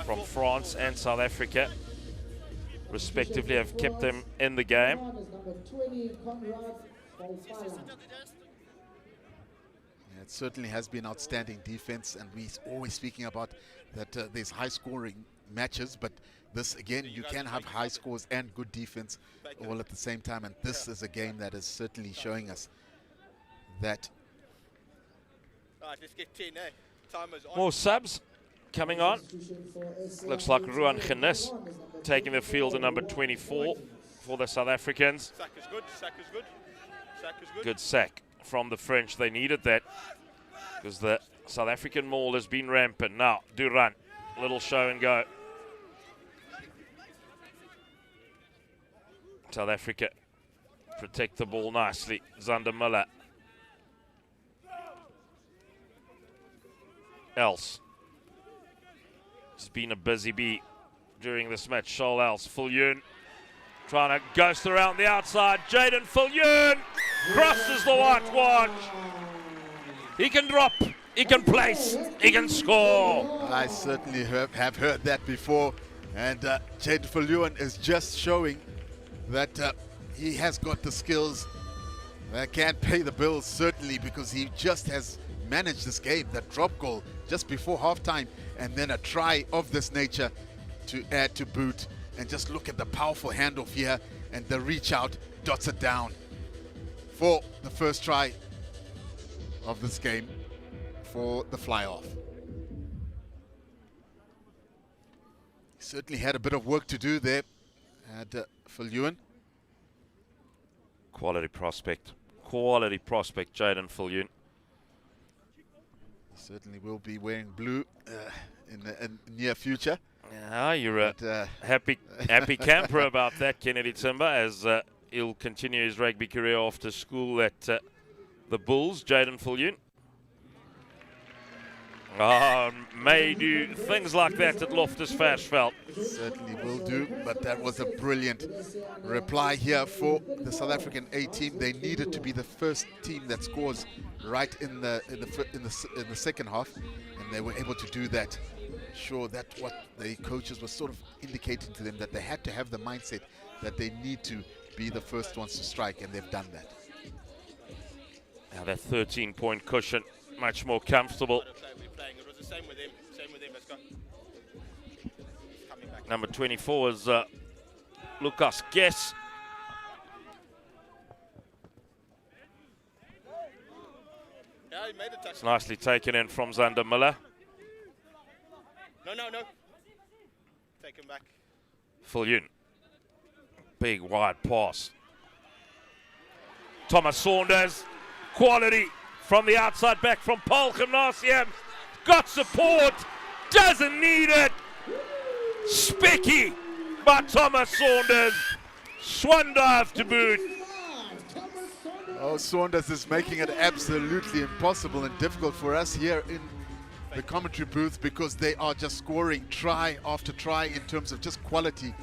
from France and South Africa respectively have kept them in the game. Yeah, it certainly has been outstanding defense, and we're always speaking about that there's high scoring matches, but this again, you can have high scores and good defense all at the same time, and this is a game that is certainly showing us that. Let's get 10, eh? Timer's on. More subs coming on. Looks like Ruan Genis taking the field at number 24 for the South Africans. Sack is good, sack is good. Sack is good. Good sack from the French. They needed that because the South African maul has been rampant. Now, Duran, little show and go. South Africa protect the ball nicely. Zander Miller. Else. It's been a busy bee during this match. Shoal Else. Viljoen trying to ghost around the outside. Jaden Viljoen crosses the whitewash. He can drop. He can place. He can score. I certainly have heard that before. And Jaden Viljoen is just showing that he has got the skills that can't pay the bills, certainly, because he just has managed this game. That drop goal just before halftime, and then a try of this nature to add to boot. And just look at the powerful handoff here, and the reach out dots it down for the first try of this game for the fly off. He certainly had a bit of work to do there at Viljoen. Quality prospect, Jaden Viljoen. Certainly will be wearing blue in the near future. Yeah, you're a happy camper about that, Kennedy Timber, as he'll continue his rugby career after school at the Bulls. Jaden Viljoen may do things like that at Loftus Versfeld. Certainly will do, but that was a brilliant reply here for the South African A team. They needed to be the first team that scores right in the second half, and they were able to do that. Sure, that's what the coaches were sort of indicating to them, that they had to have the mindset that they need to be the first ones to strike, and they've done that. Now that 13-point cushion, much more comfortable. It was the same with him. Let's go. Number 24 is Lucas Guess. Yeah, he made a touch. It's nicely taken in from Zander Miller. No. Take him back. Viljoen. Big wide pass. Thomas Saunders. Quality from the outside back from Paul Gymnasium. Got support. Doesn't need it. Specky by Thomas Saunders. Swan dive to boot. Oh, Saunders is making it absolutely impossible and difficult for us here in the commentary booth because they are just scoring try after try in terms of just quality.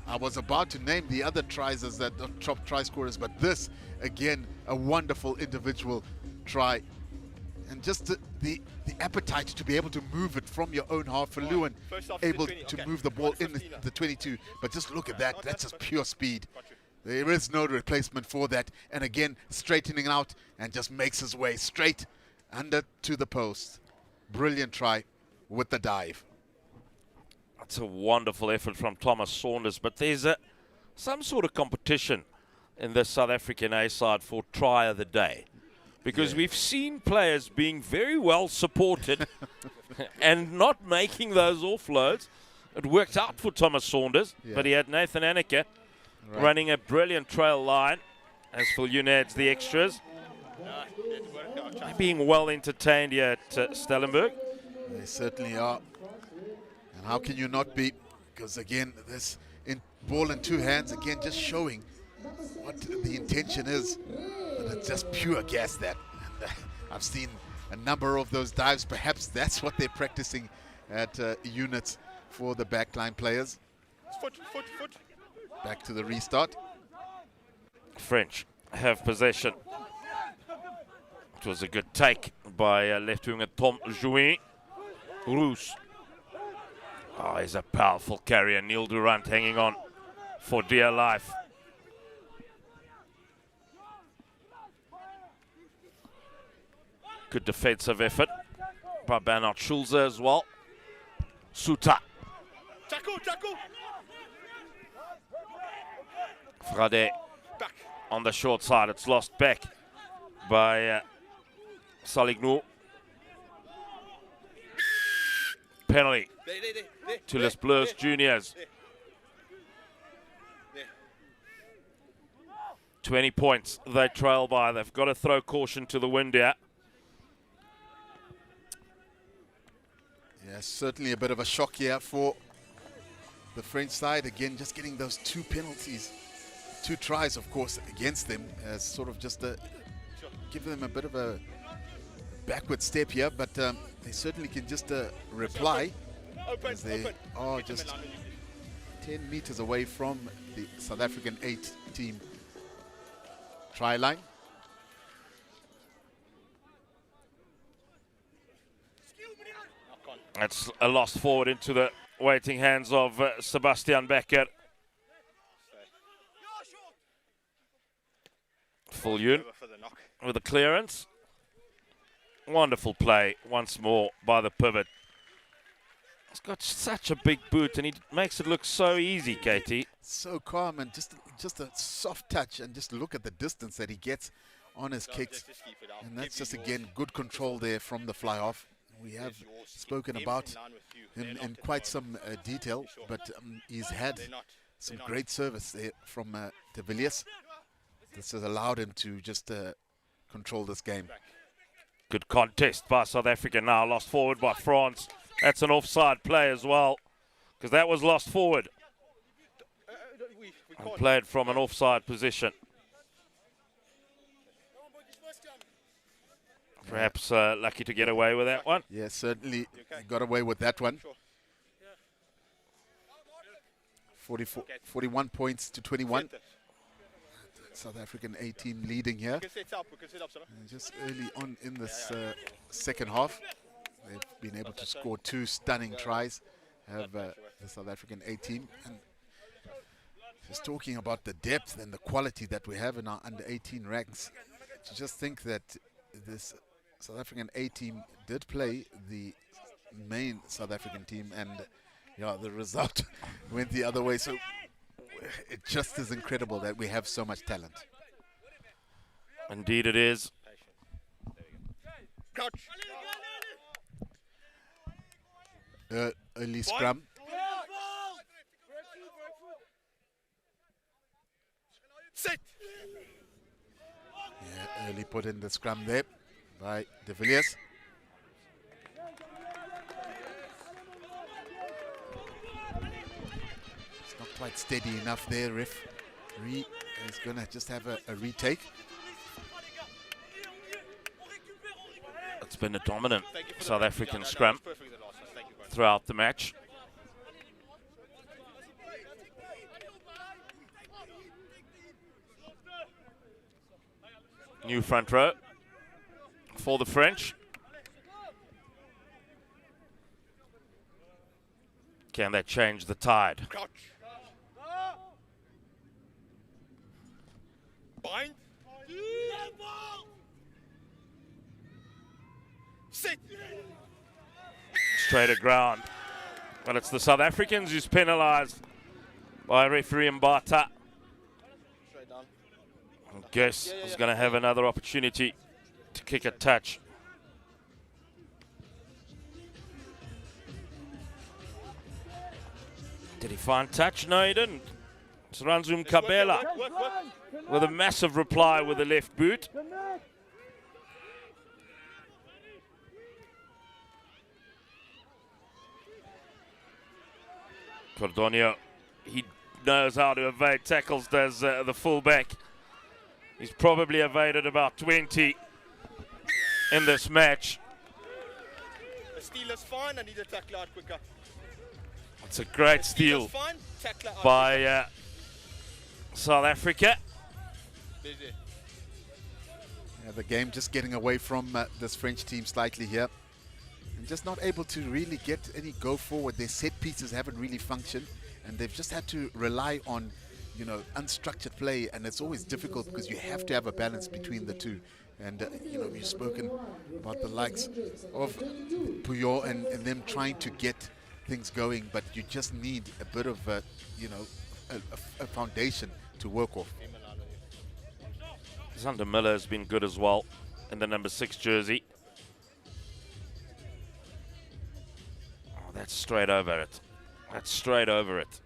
I was about to name the other tries as that top try scorers, but this, again, a wonderful individual try. And just the appetite to be able to move it from your own half for Lewin, able to move the ball in the 22. But just look at that, that's just pure speed. There is no replacement for that. And again, straightening out and just makes his way straight under to the post. Brilliant try with the dive. That's a wonderful effort from Thomas Saunders, but there's some sort of competition in the South African A side for try of the day. Because we've seen players being very well supported and not making those offloads. It worked out for Thomas Saunders, but he had Nathan Anneke running a brilliant trail line as Viljoen adds the extras. Being well entertained here at Stellenbosch. They certainly are. And how can you not be? Because again, this ball in two hands, again, just showing what the intention is. But it's just pure gas that. And, I've seen a number of those dives. Perhaps that's what they're practicing at units for the backline players. Foot. Back to the restart. French have possession. It was a good take by left winger Tom Jouin. Roos. Oh, he's a powerful carrier. Neil Durant hanging on for dear life. Good defensive effort by Bernard Schulze as well. Suta. Tackle. Frade on the short side. It's lost back by Salignou. Penalty to Les Bleus Juniors. 20 points they trail by. They've got to throw caution to the wind here. Yeah, certainly a bit of a shock here for the French side. Again, just getting those two penalties, two tries, of course, against them, as sort of just give them a bit of a backward step here. But they certainly can just reply, as they are just 10 meters away from the South African 8-team try line. It's a lost forward into the waiting hands of Sebastian Becker. Viljoen with a clearance. Wonderful play once more by the pivot. He's got such a big boot and he makes it look so easy, Katie. So calm and just a soft touch, and just look at the distance that he gets on his kicks. And that's just, again, good control there from the fly off. We have spoken about him in quite some detail, but he's had some great service there from de Villiers. This has allowed him to just control this game. Good contest by South Africa now, lost forward by France. That's an offside play as well, because that was lost forward and played from an offside position. Perhaps lucky to get away with that one. Yeah, certainly got away with that one. 41 points to 21. South African A-team leading here. And just early on in this second half, they've been able to score two stunning tries, have the South African A-team. And just talking about the depth and the quality that we have in our under-18 ranks, to just think that this South African A-team did play the main South African team, and the result went the other way. So it just is incredible that we have so much talent. Indeed it is. Early scrum. Sit. Yeah, early put in the scrum there by de Villiers. It's not quite steady enough there, ref. Is going to just have a retake. been a dominant Thank you for South the- African yeah, no, scrum that's perfectly the last one. Thank you, bro. throughout the match. New front row for the French. Can they change the tide? Crouch. Bind. Sit. Straight at ground. But it's the South Africans who's penalised by referee Mbata. Straight down. Guess is going to have another opportunity to kick a touch. Did he find touch? No, he didn't. It's Ranzum Kabela Work. with a massive reply with the left boot. Cordonio, he knows how to evade tackles, does the fullback. He's probably evaded about 20 in this match. The steal is fine. I need to tackle out quicker. It's a great steal Steal is fine. Tackle out by South Africa. quicker. Busy. Yeah, the game just getting away from this French team slightly here. And just not able to really get any go forward. Their set pieces haven't really functioned. And they've just had to rely on, you know, unstructured play. And it's always difficult because you have to have a balance between the two. And, you know, you've spoken about the likes of Puyol and them trying to get things going. But you just need a bit of, you know, a foundation to work off. Zander Miller has been good as well in the number 6 jersey. Oh, that's straight over it. That's straight over it.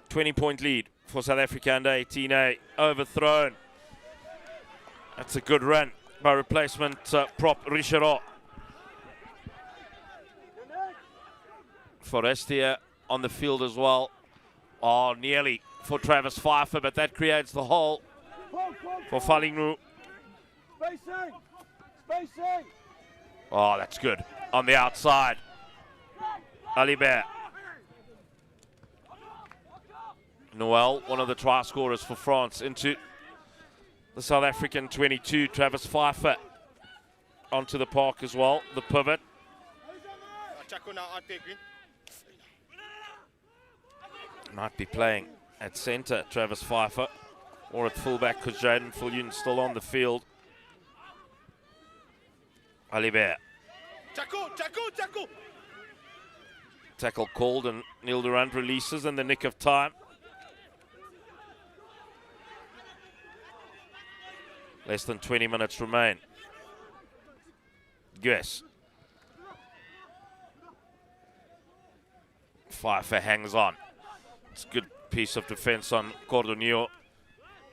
20-point lead for South Africa under 18A. Overthrown. That's a good run by replacement prop Richero. Forestia on the field as well. Oh, nearly for Travis Pfeiffer, but that creates the hole for Falingru. Spacing! Oh, that's good. On the outside. Alibert. Noel, one of the try scorers for France, into the South African 22. Travis Pfeiffer onto the park as well. The pivot. Chaco now out there, Green. Might be playing at centre, Travis Pfeiffer, or at fullback because Jaden Fulyun's still on the field. Alibert. Chaco. Tackle called and Neil Durant releases in the nick of time. Less than 20 minutes remain. Yes. Pfeiffer hangs on. It's a good piece of defence on Cordonio.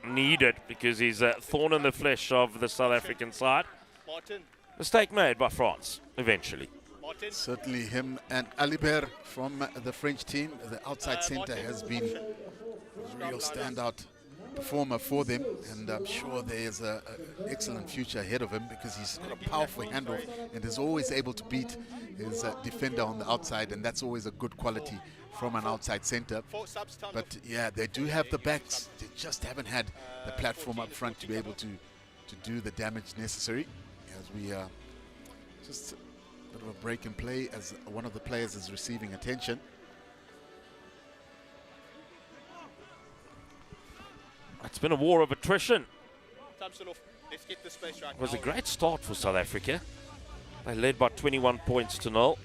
Needed because he's a thorn in the flesh of the South African side. Martin. Mistake made by France, eventually. Martin. Certainly him and Alibert from the French team. The outside centre has been a real standout performer for them, and I'm sure there's an excellent future ahead of him because he's got a powerful handoff and is always able to beat his defender on the outside, and that's always a good quality from an outside centre. 4 subs, time But yeah, they do have the backs. They just haven't had the platform up front to be able to do the damage necessary. As we just a bit of a break in play as one of the players is receiving attention. It's been a war of attrition. Time still off. Let's get the space right. It was a now. great start for South Africa. They led by 21 points to 0.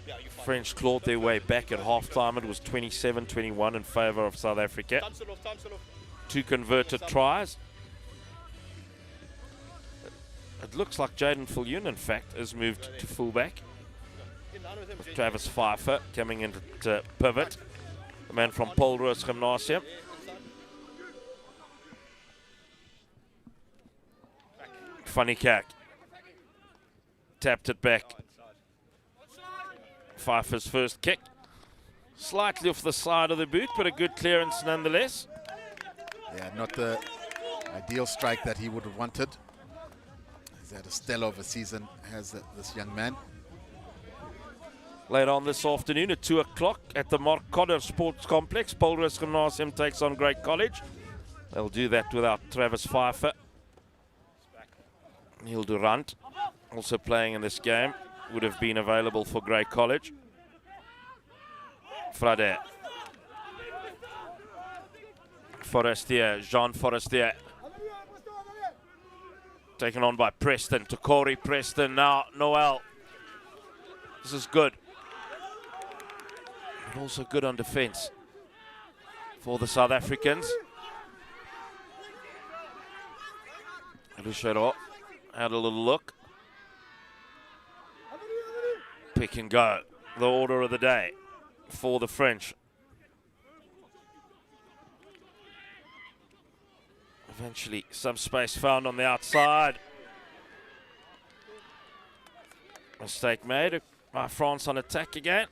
Yeah, you're fine. French clawed their way back at half-time. It was 27-21 in favour of South Africa. Time still off. 2 converted tries. It looks like Jaden Fulyun, in fact, has moved to fullback. Get down with him, Jen. Travis Pfeiffer coming into pivot. The man from Polros Gymnasium. Funny Kak. Tapped it back. Pfeiffer's first kick. Slightly off the side of the boot, but a good clearance nonetheless. Yeah, not the ideal strike that he would have wanted. He's had a stellar of a season, has this young man. Later on this afternoon at 2 o'clock at the Mark Cotter Sports Complex, Polris Gymnasium takes on Grey College. They'll do that without Travis Pfeiffer. Neil Durant, also playing in this game, would have been available for Grey College. Frade. Forestier, Jean Forestier. Taken on by Preston, to Corey Preston, now Noel. This is good. And also good on defense for the South Africans. Luchero had a little look. Pick and go, the order of the day for the French. Eventually, some space found on the outside. Mistake made by France on attack again.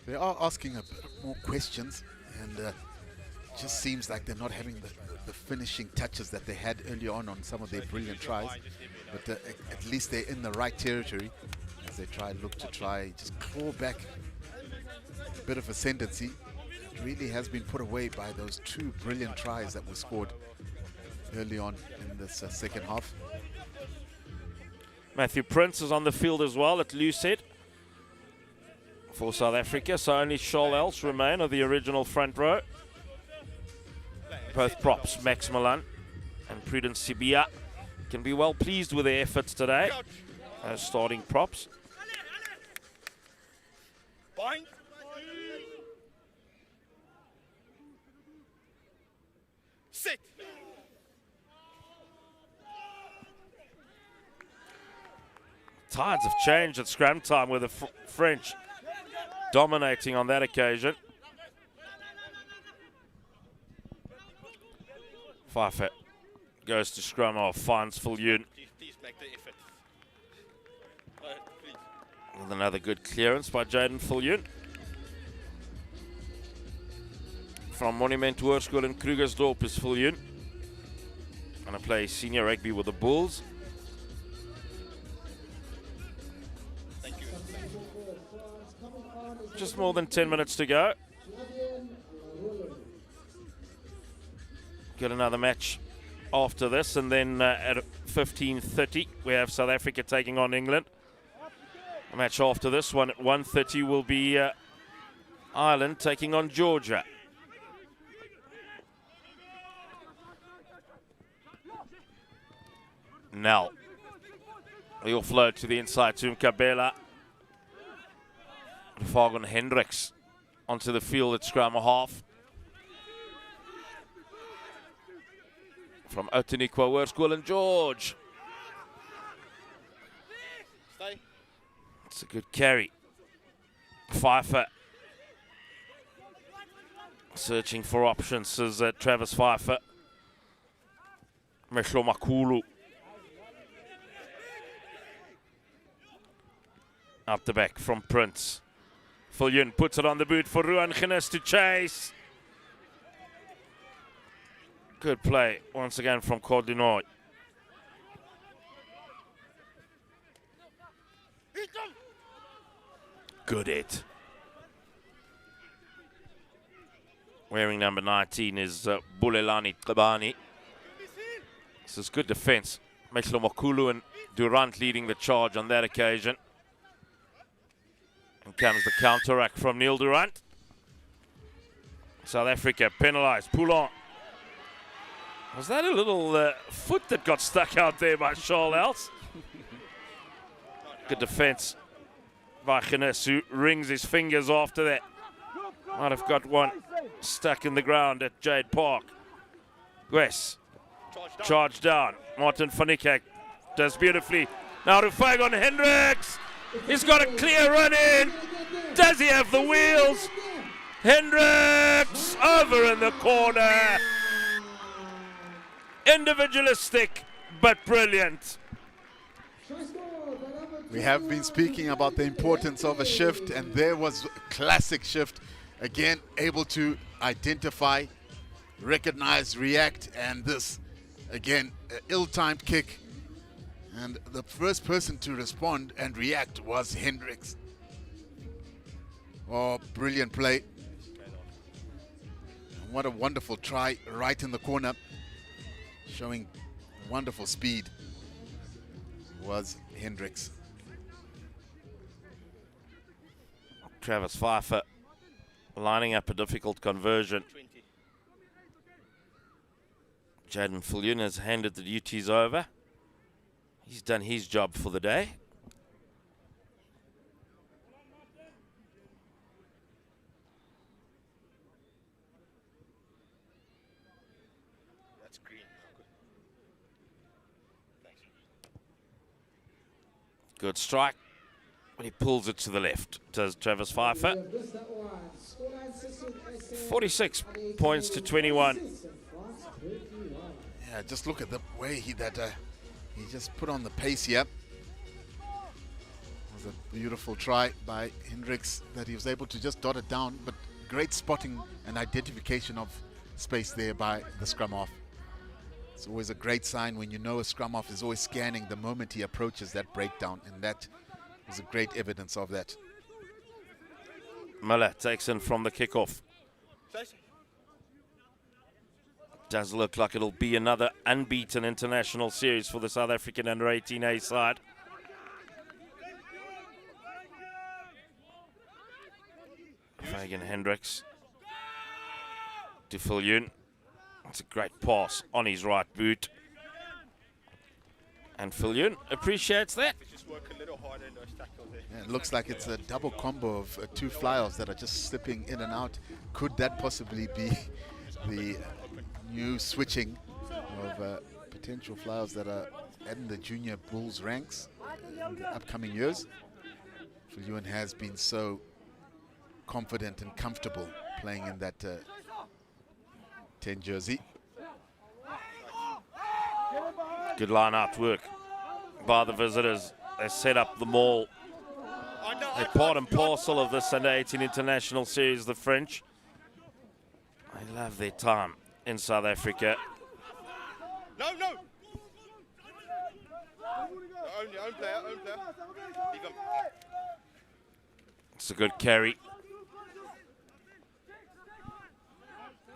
They are asking a bit more questions, and it just seems like they're not having the finishing touches that they had early on some of their brilliant tries. But at least they're in the right territory as they look to just claw back a bit of ascendancy. It really has been put away by those two brilliant tries that were scored early on in this second half. Matthew Prince is on the field as well at Lucid for South Africa, so only Charles Else remain of the original front row. Both props, Max Milan and Prudence Sibia, can be well pleased with their efforts today as starting props. Bind. Sit. Tides have changed at scrum time with the French dominating on that occasion. Pfeiffer goes to scrum off, finds Viljoen. Please make the effort. Please. With another good clearance by Jaden Viljoen. From Monument Hoërskool in Krugersdorp is Viljoen. Gonna play senior rugby with the Bulls. Thank you. Just more than 10 minutes to go. Get another match after this, and then at 15:30 we have South Africa taking on England. A match after this one at 1:30 will be Ireland taking on Georgia. Now, the offload to the inside to Mkabela. Fagan Hendricks onto the field at scrum half. From Outeniqua Hoërskool and George. Stay. It's a good carry. Pfeiffer searching for options is Travis Pfeiffer. Mehlo Makulu. Out the back from Prince. Viljoen puts it on the boot for Ruan Gines to chase. Good play once again from Cordinoy. Good hit. Wearing number 19 is Bulelani Tlabani. This is good defense. Mehlo Makulu and Durant leading the charge on that occasion. And comes the counteract from Neil Durant. South Africa penalised. Poulon. Was that a little foot that got stuck out there by Charles Else? Good defence by Gines, who rings his fingers after that. Might have got one stuck in the ground at Jade Park. Wes, charge down. Martin van Niekerk does beautifully. Now to Fagon Hendricks. He's got a clear run in. Does he have the wheels? Hendricks over in the corner. Individualistic, but brilliant. We have been speaking about the importance of a shift, and there was a classic shift. Again, able to identify, recognize, react, and this Again, an ill-timed kick. And the first person to respond and react was Hendricks. Oh, brilliant play. What a wonderful try right in the corner. Showing wonderful speed was Hendricks. Travis Pfeiffer lining up a difficult conversion. Jaden Fillion has handed the duties over. He's done his job for the day. That's green. Thanks. Good strike. When he pulls it to the left, does Travis Pfeiffer. 46 points to 21. Yeah, just look at the way he just put on the pace here. It was a beautiful try by Hendricks that he was able to just dot it down, but great spotting and identification of space there by the scrum half. It's always a great sign when you know a scrum half is always scanning the moment he approaches that breakdown, and that was a great evidence of that. Miller takes in from the kickoff. Does look like it'll be another unbeaten international series for the South African under-18A side. Fagan Hendricks to Fillion. It's a great pass on his right boot. And Fillion appreciates that. Just work a little harder in those tackles there. Yeah, it looks like it's a double combo of two flyers that are just slipping in and out. Could that possibly be the new switching of potential flyers that are in the junior Bulls ranks in the upcoming years? Fillion has been so confident and comfortable playing in that 10 jersey. Good line out work by the visitors. They set up the maul. They're part and parcel of this under-18 international series, the French. They love their time in South Africa. No. Own player. Leave him. It's a good carry.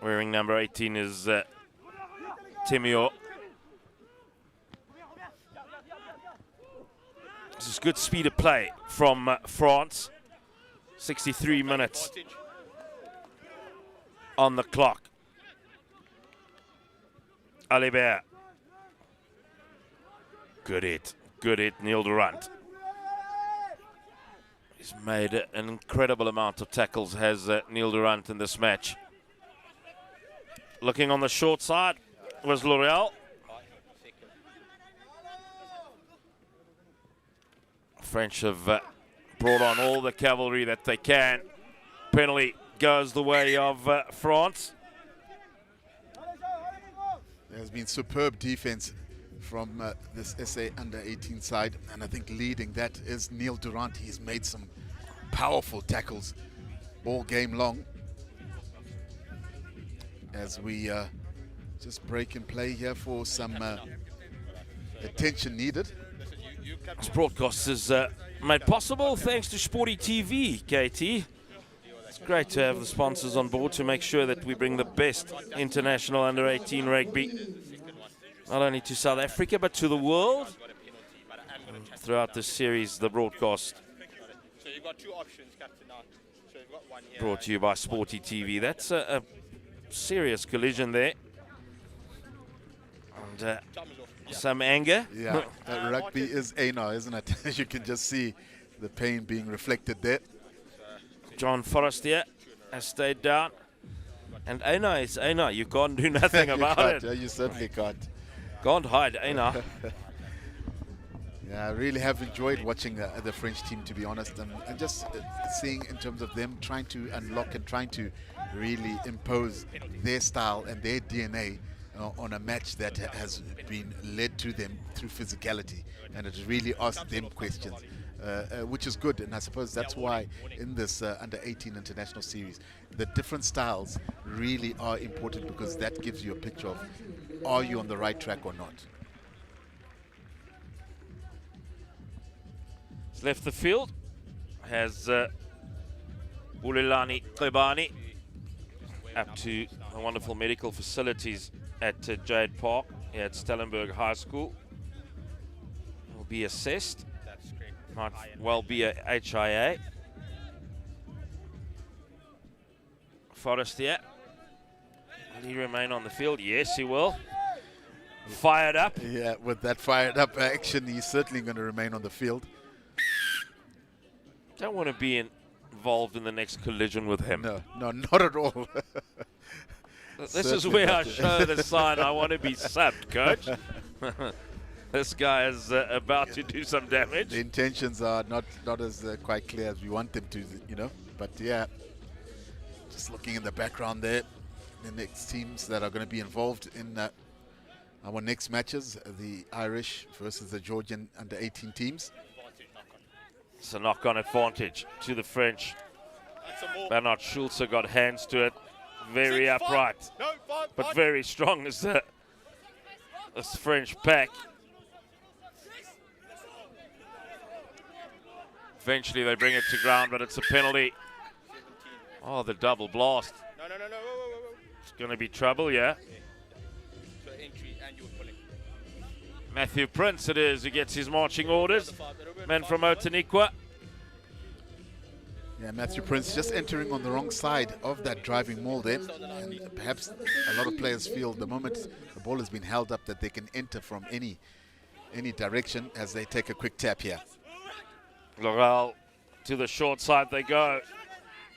Wearing number 18 is Timio. This is good speed of play from France. 63 minutes on the clock. Alibert. Good hit, Neil Durant. He's made an incredible amount of tackles, has Neil Durant in this match. Looking on the short side was L'Oreal. French have brought on all the cavalry that they can. Penalty goes the way of France. There's been superb defense from this SA under-18 side, and I think leading that is Neil Durant. He's made some powerful tackles all game long. As we just break and play here for some attention needed. This broadcast is made possible thanks to Sporty TV, KT. It's great to have the sponsors on board to make sure that we bring the best international under-18 rugby, not only to South Africa, but to the world. And throughout this series, the broadcast So you've got two options, Captain. Now. So you've got one here. brought to you by Sporty TV. That's a serious collision there. And some anger. Yeah, rugby is Aina, isn't it? As you can just see the pain being reflected there. John Forrestier has stayed down. And Aina is Aina. You can't do nothing about it. Yeah, you certainly can't. Can't hide Aina. Yeah, I really have enjoyed watching the French team, to be honest, and just seeing in terms of them trying to unlock and trying to really impose their style and their DNA on a match that has been led to them through physicality, and it's really asked them questions which is good. And I suppose that's why in this under 18 international series, the different styles really are important, because that gives you a picture of, are you on the right track or not? He's left the field. Has Ulilani Qebani up to the wonderful medical facilities at Jade Park here at Stellenberg High School. Will be assessed. Might well be a HIA. Forestier. Will he remain on the field? Yes, he will. Fired up. Yeah, with that fired up action, he's certainly going to remain on the field. Don't want to be involved in the next collision with him. No, not at all. This is where I show the sign I want to be subbed, coach. This guy is about to do some damage. The intentions are not as quite clear as we want them to, you know. But yeah, just looking in the background there, the next teams that are going to be involved in our next matches, the Irish versus the Georgian under 18 teams. It's a knock-on advantage to the French. Bernard Schulze got hands to it. Very upright, but very strong as this French pack. Eventually they bring it to ground, but it's a penalty. Oh, the double blast. No. It's going to be trouble, yeah. So entry and you're pulling. Matthew Prince it is who gets his marching orders. Man from Otaniqua. Yeah, Matthew Prince just entering on the wrong side of that driving mold there. And perhaps a lot of players feel the moment the ball has been held up that they can enter from any direction as they take a quick tap here. Laurel to the short side they go.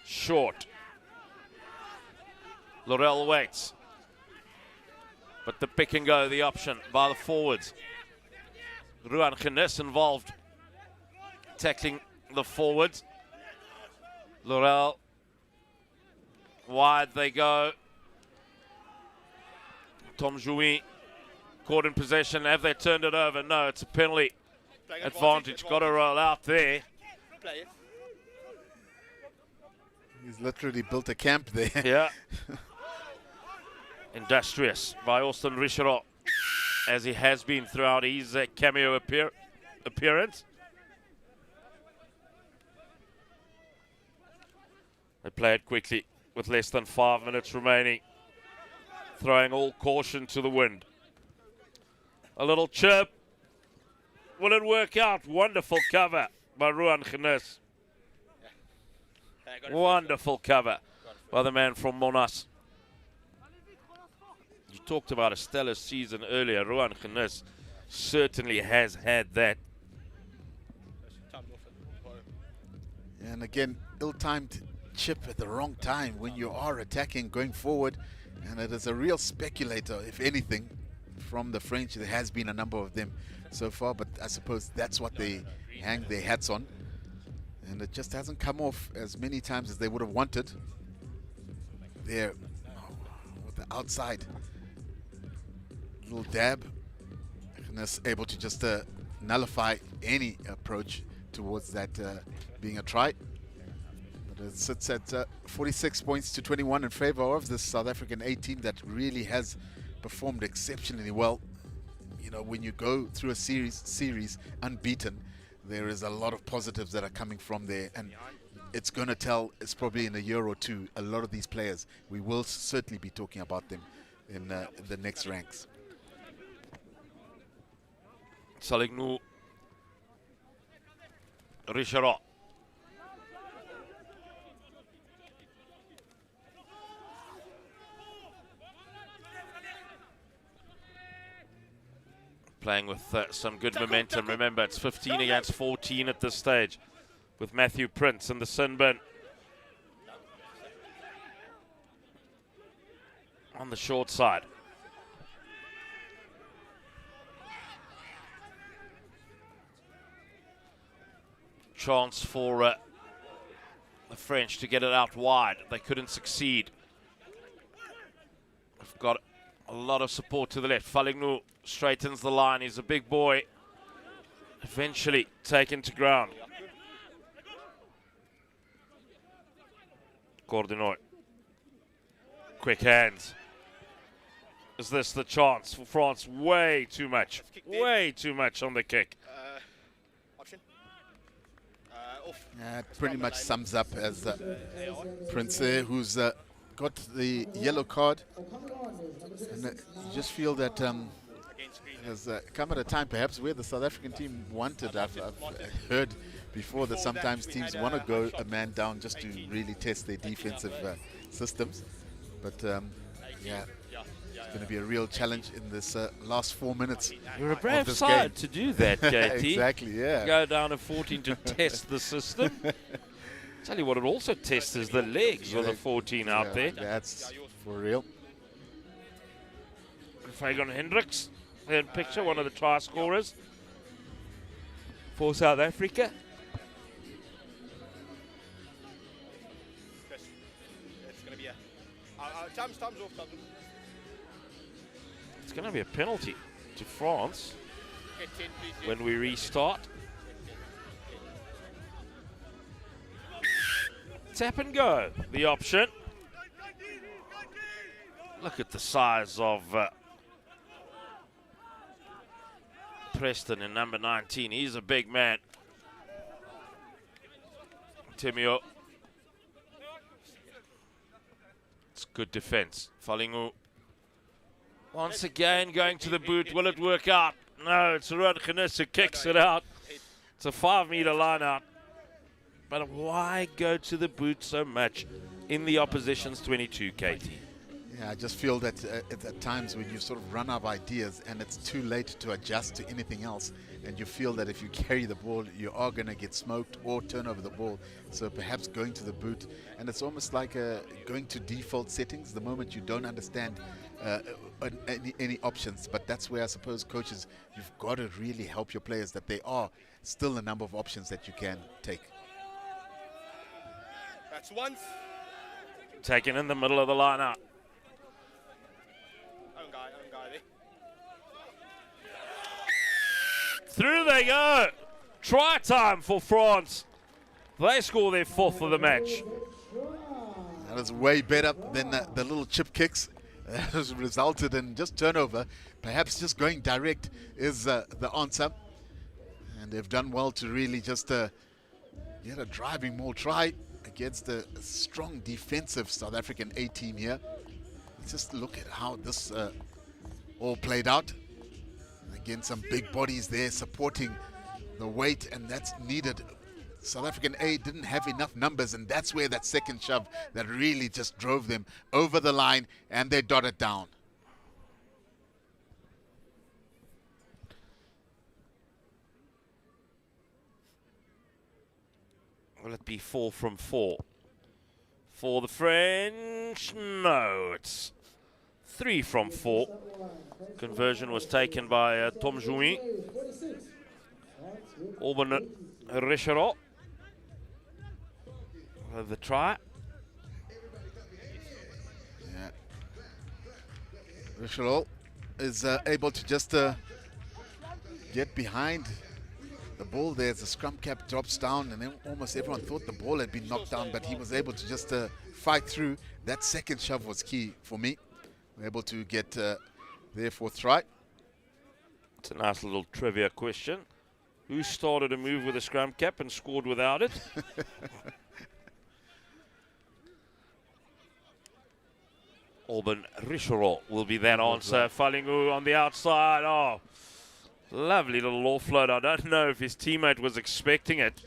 Short. Laurel waits. But the pick and go, the option by the forwards. Ruan Genis involved tackling the forwards. Laurel, wide they go. Tom Jouy caught in possession. Have they turned it over? No, it's a penalty. Advantage. Got to roll out there. Play it. He's literally built a camp there. Yeah. Industrious by Austin Richard, as he has been throughout his cameo appearance. They play it quickly with less than 5 minutes remaining, throwing all caution to the wind. A little chirp. Will it work out? Wonderful cover by Ruan Genis. Wonderful cover by the man from Monas. You talked about a stellar season earlier. Ruan Genis certainly has had that. And again, ill-timed chip at the wrong time when you are attacking going forward, and it is a real speculator, if anything, from the French. There has been a number of them so far, but I suppose that's what they hang their hats on, and it just hasn't come off as many times as they would have wanted. There with the outside little dab, and able to just nullify any approach towards that being a try. But it sits at 46 points to 21 in favor of this South African A team that really has performed exceptionally well. You know, when you go through a series unbeaten, there is a lot of positives that are coming from there, and it's going to tell. It's probably in a year or two, a lot of these players, we will certainly be talking about them in the next ranks. Salignou Richard. Playing with some good momentum. Remember, it's 15 against 14 at this stage with Matthew Prince in the sin bin. On the short side. Chance for the French to get it out wide. They couldn't succeed. They've got a lot of support to the left. Falignou straightens the line. He's a big boy. Eventually taken to ground. Cordenoy. Quick hands. Is this the chance for France? Way too much. Way too much on the kick. Option. Off. It pretty much sums up as Prince, who's got the yellow card. And you just feel that there's come at a time perhaps where the South African team wanted. I've heard before that sometimes teams want to go a man down just to really test their defensive systems. But yeah, it's going to be a real challenge in this last 4 minutes. You're a brave side to do that, KT. Exactly, yeah. Go down to 14 to test the system. Tell you what, it also tests is the legs of the 14 out there. That's for real. Fagan Hendricks, in picture, one of the try scorers for South Africa. Chris, it's going to be a... Time's off. It's going to be a penalty to France Get 10, please. when we restart. Tap and go, the option. Look at the size of Preston in number 19. He's a big man. Timio. It's good defense. Falingu. Once again going to the boot. Will it work out? No, it's Ruud Genis who kicks it out. It's a 5-meter line out. But why go to the boot so much in the opposition's 22, KT? Yeah, I just feel that at times when you sort of run out of ideas and it's too late to adjust to anything else, and you feel that if you carry the ball, you are going to get smoked or turn over the ball. So perhaps going to the boot, and it's almost like going to default settings the moment you don't understand any options. But that's where I suppose coaches, you've got to really help your players that there are still a number of options that you can take. That's once. Taken in the middle of the line-out. Own guy there. Through they go. Try time for France. They score their 4th of the match. That is way better than the little chip kicks that has resulted in just turnover. Perhaps just going direct is the answer. And they've done well to really just get a driving maul try against a strong defensive South African A team here. Let's just look at how this all played out. Again, some big bodies there supporting the weight, and that's needed. South African A didn't have enough numbers, and that's where that second shove that really just drove them over the line, and they dotted down. Will it be 4 from 4? For the French, no, it's 3 from 4. Conversion was taken by Tom Jouin. Auburn Richero. The try. Yeah. Richero is able to just get behind the ball there as the scrum cap drops down, and then almost everyone thought the ball had been knocked down, but he was able to just fight through. That second shove was key for me. We're able to get there for try. It's a nice little trivia question. Who started a move with a scrum cap and scored without it? Auburn Richero will be that answer. Falingu on the outside. Oh, lovely little offload. I don't know if his teammate was expecting it.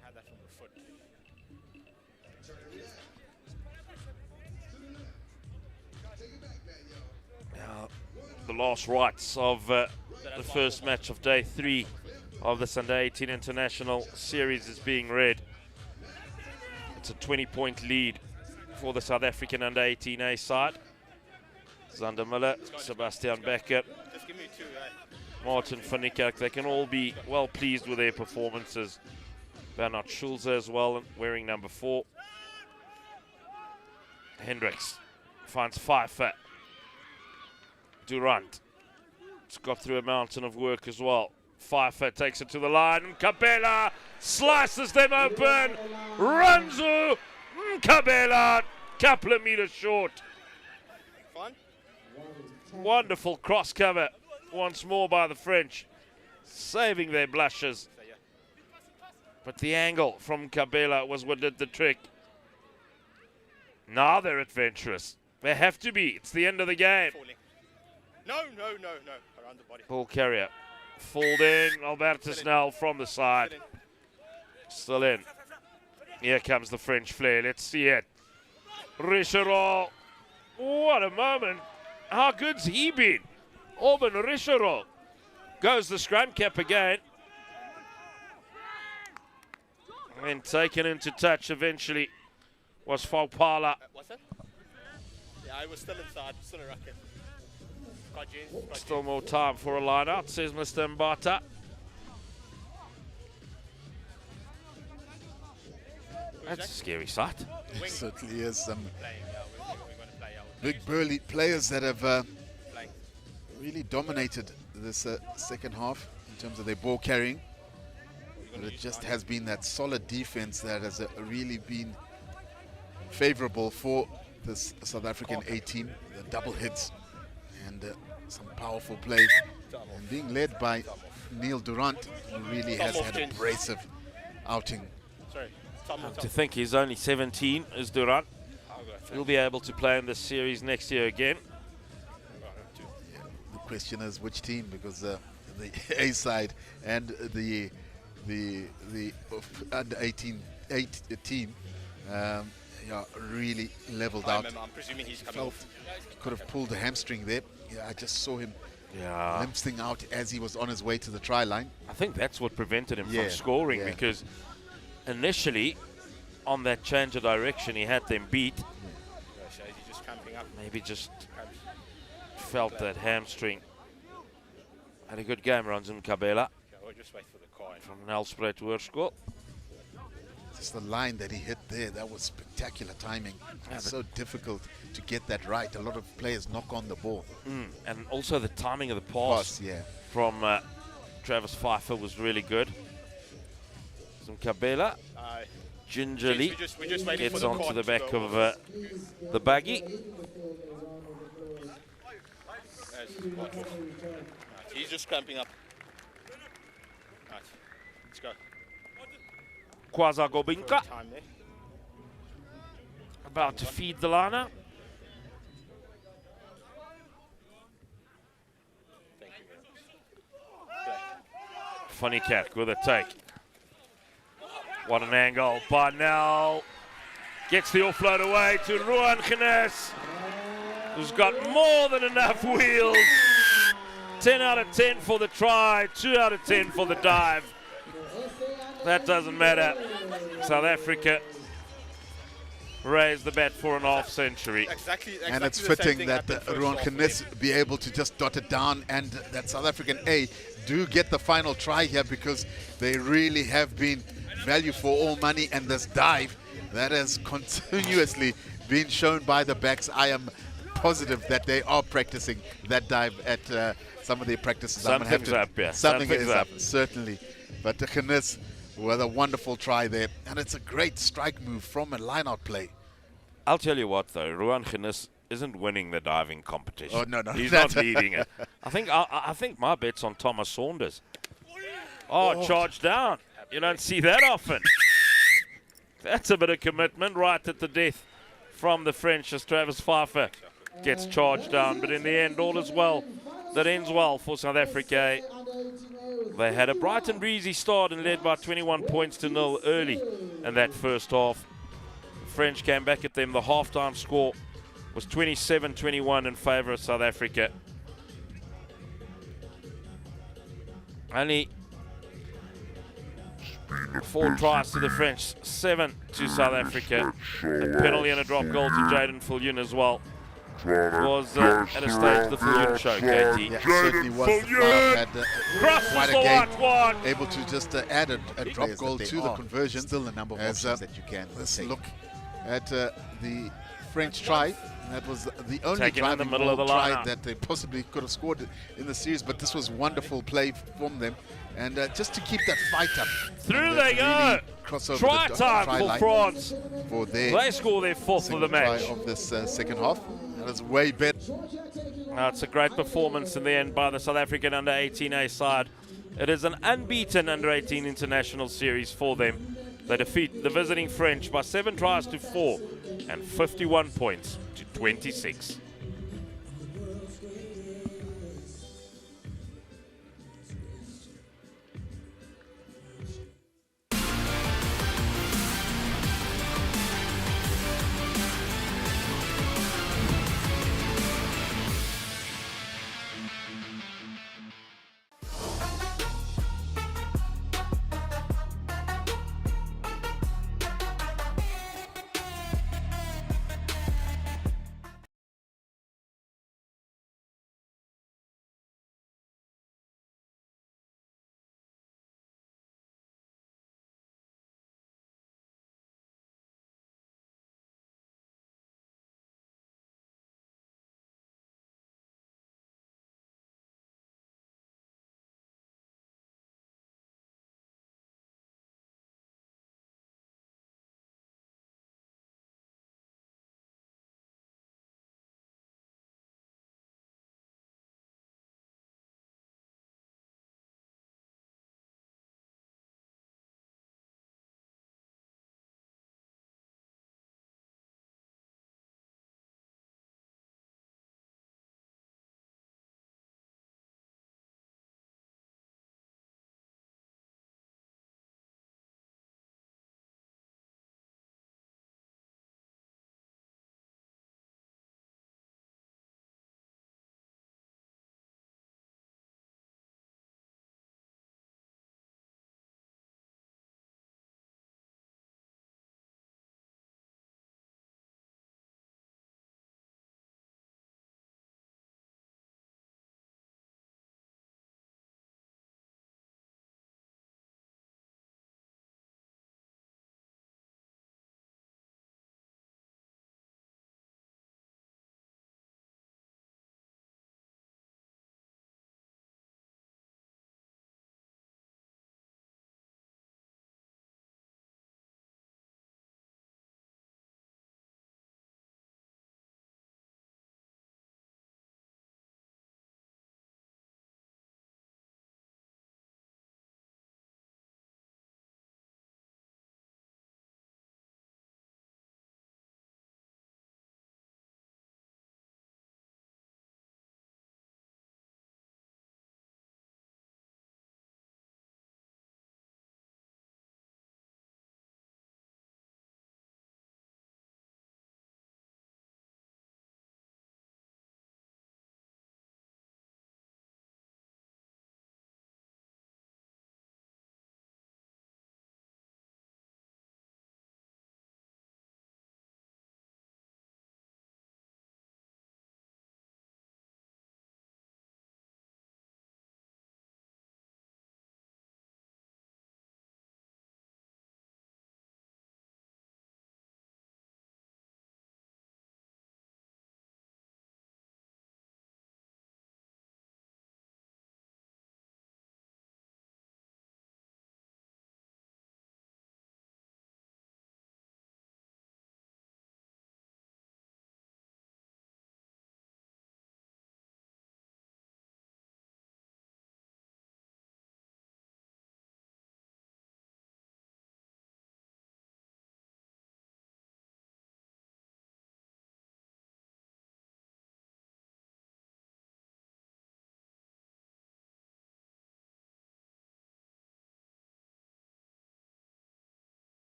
Had that from the foot. Now, the last rights of the first match of day 3 of the Sunday 18 International Series is being read. It's a 20-point lead for the South African under 18A side. Zander Miller, Sebastian Becker, Just give me 2, Martin van Niekerk, they can all be well pleased with their performances. Bernard Schulze as well, wearing number 4. Hendricks finds Pfeiffer. Durant. It's got through a mountain of work as well. Pfeiffer takes it to the line. Capella slices them open. Ranzu Kabela, couple of meters short. Fine. Wonderful cross cover once more by the French, saving their blushes. But the angle from Kabela was what did the trick. Now they're adventurous. They have to be. It's the end of the game. Falling. No. Around the body. Ball carrier. Falled in. Albertus now from the side. Still in. Here comes the French flair. Let's see it. Richereau. What a moment. How good's he been? Auburn Richereau. Goes the scrum cap again. And taken into touch eventually was Faupala. What's that? Yeah, I was still inside. Still a racket. Still more time for a line out, says Mr. Mbata. That's a scary sight. It certainly is. Some big burly players that have really dominated this second half in terms of their ball carrying. But it just has been that solid defense that has really been favorable for this South African A team. The double hits and some powerful play. And being led by Neil Durant, who really has had a abrasive outing. Sorry. To think he's only 17 is Durant. He'll be able to play in this series next year again. Yeah, the question is which team, because the A side and the under 18 team really leveled out. I'm presuming he's coming Felt off. he could have pulled a hamstring there. Yeah, I just saw him Yeah, limping out as he was on his way to the try line. I think that's what prevented him Yeah, from scoring, yeah. because initially on that change of direction he had them beat. He's just camping up. Maybe just felt that hamstring. Had a good game, Ranzim Kabela Okay, we'll just wait for the car. from Nelspruit Hoërskool. Just the line that he hit there, that was spectacular timing. It's so difficult to get that right. A lot of players knock on the ball. And also the timing of the pass Yeah. from Travis Pfeiffer was really good. Some Kabela gingerly We're just waiting for gets the onto car the to back go of off. the buggy. Right, he's just cramping up. Right, let's go. Kwaza Gobinka Time there. about to feed the liner. Thank you very much. Funny cat with a take. What an angle by Nel. Gets the offload away to Ruan Kines, who's got more than enough wheels. 10 out of 10 for the try, 2 out of 10 for the dive. That doesn't matter. South Africa raised the bat for an half century. Exactly And it's the same fitting thing that happened first Ruan half. Kines be able to just dot it down, and that South African A do get the final try here, because they really have been value for all money. And this dive that has continuously been shown by the backs, I am positive that they are practicing that dive at some of their practices. I'm gonna have Something's to- up, yeah. Something Something's is up, up. certainly. But the Kines with a wonderful try there, and it's a great strike move from a line-out play. I'll tell you what, though, Ruan Kines isn't winning the diving competition. Oh, no. He's not leading it. I think my bet's on Thomas Saunders. Oh, charge down. You don't see that often. That's a bit of commitment right at the death from the French as Travis Pfeiffer gets charged down. But in the end, all is well. That ends well for South Africa. They had a bright and breezy start and led by 21 points to 0 early in that first half. The French came back at them. The halftime score was 27-21 in favour of South Africa. Only 4 tries to the French, 7 to South Africa. A penalty and a drop goal to Jaden Fuljoen as well. It was at a stage the Fuljoen show, KT. Yeah, certainly was. The Flyers had Crosses quite a the game, white one. able to just add a drop goal to the conversion. Still a number of As, options that you can Let's take. look at the French try. That was the only Taken in the driving middle of the try lineup. that they possibly could have scored in the series, but this was wonderful play from them. And just to keep that fight up. Through and, they go. really cross over Try the time try for line France. for their They score their fourth of the second try match. of this second half. That is way better. It's a great performance in the end by the South African under-18A side. It is an unbeaten under-18 international series for them. They defeat the visiting French by 7 tries to 4 and 51 points to 26.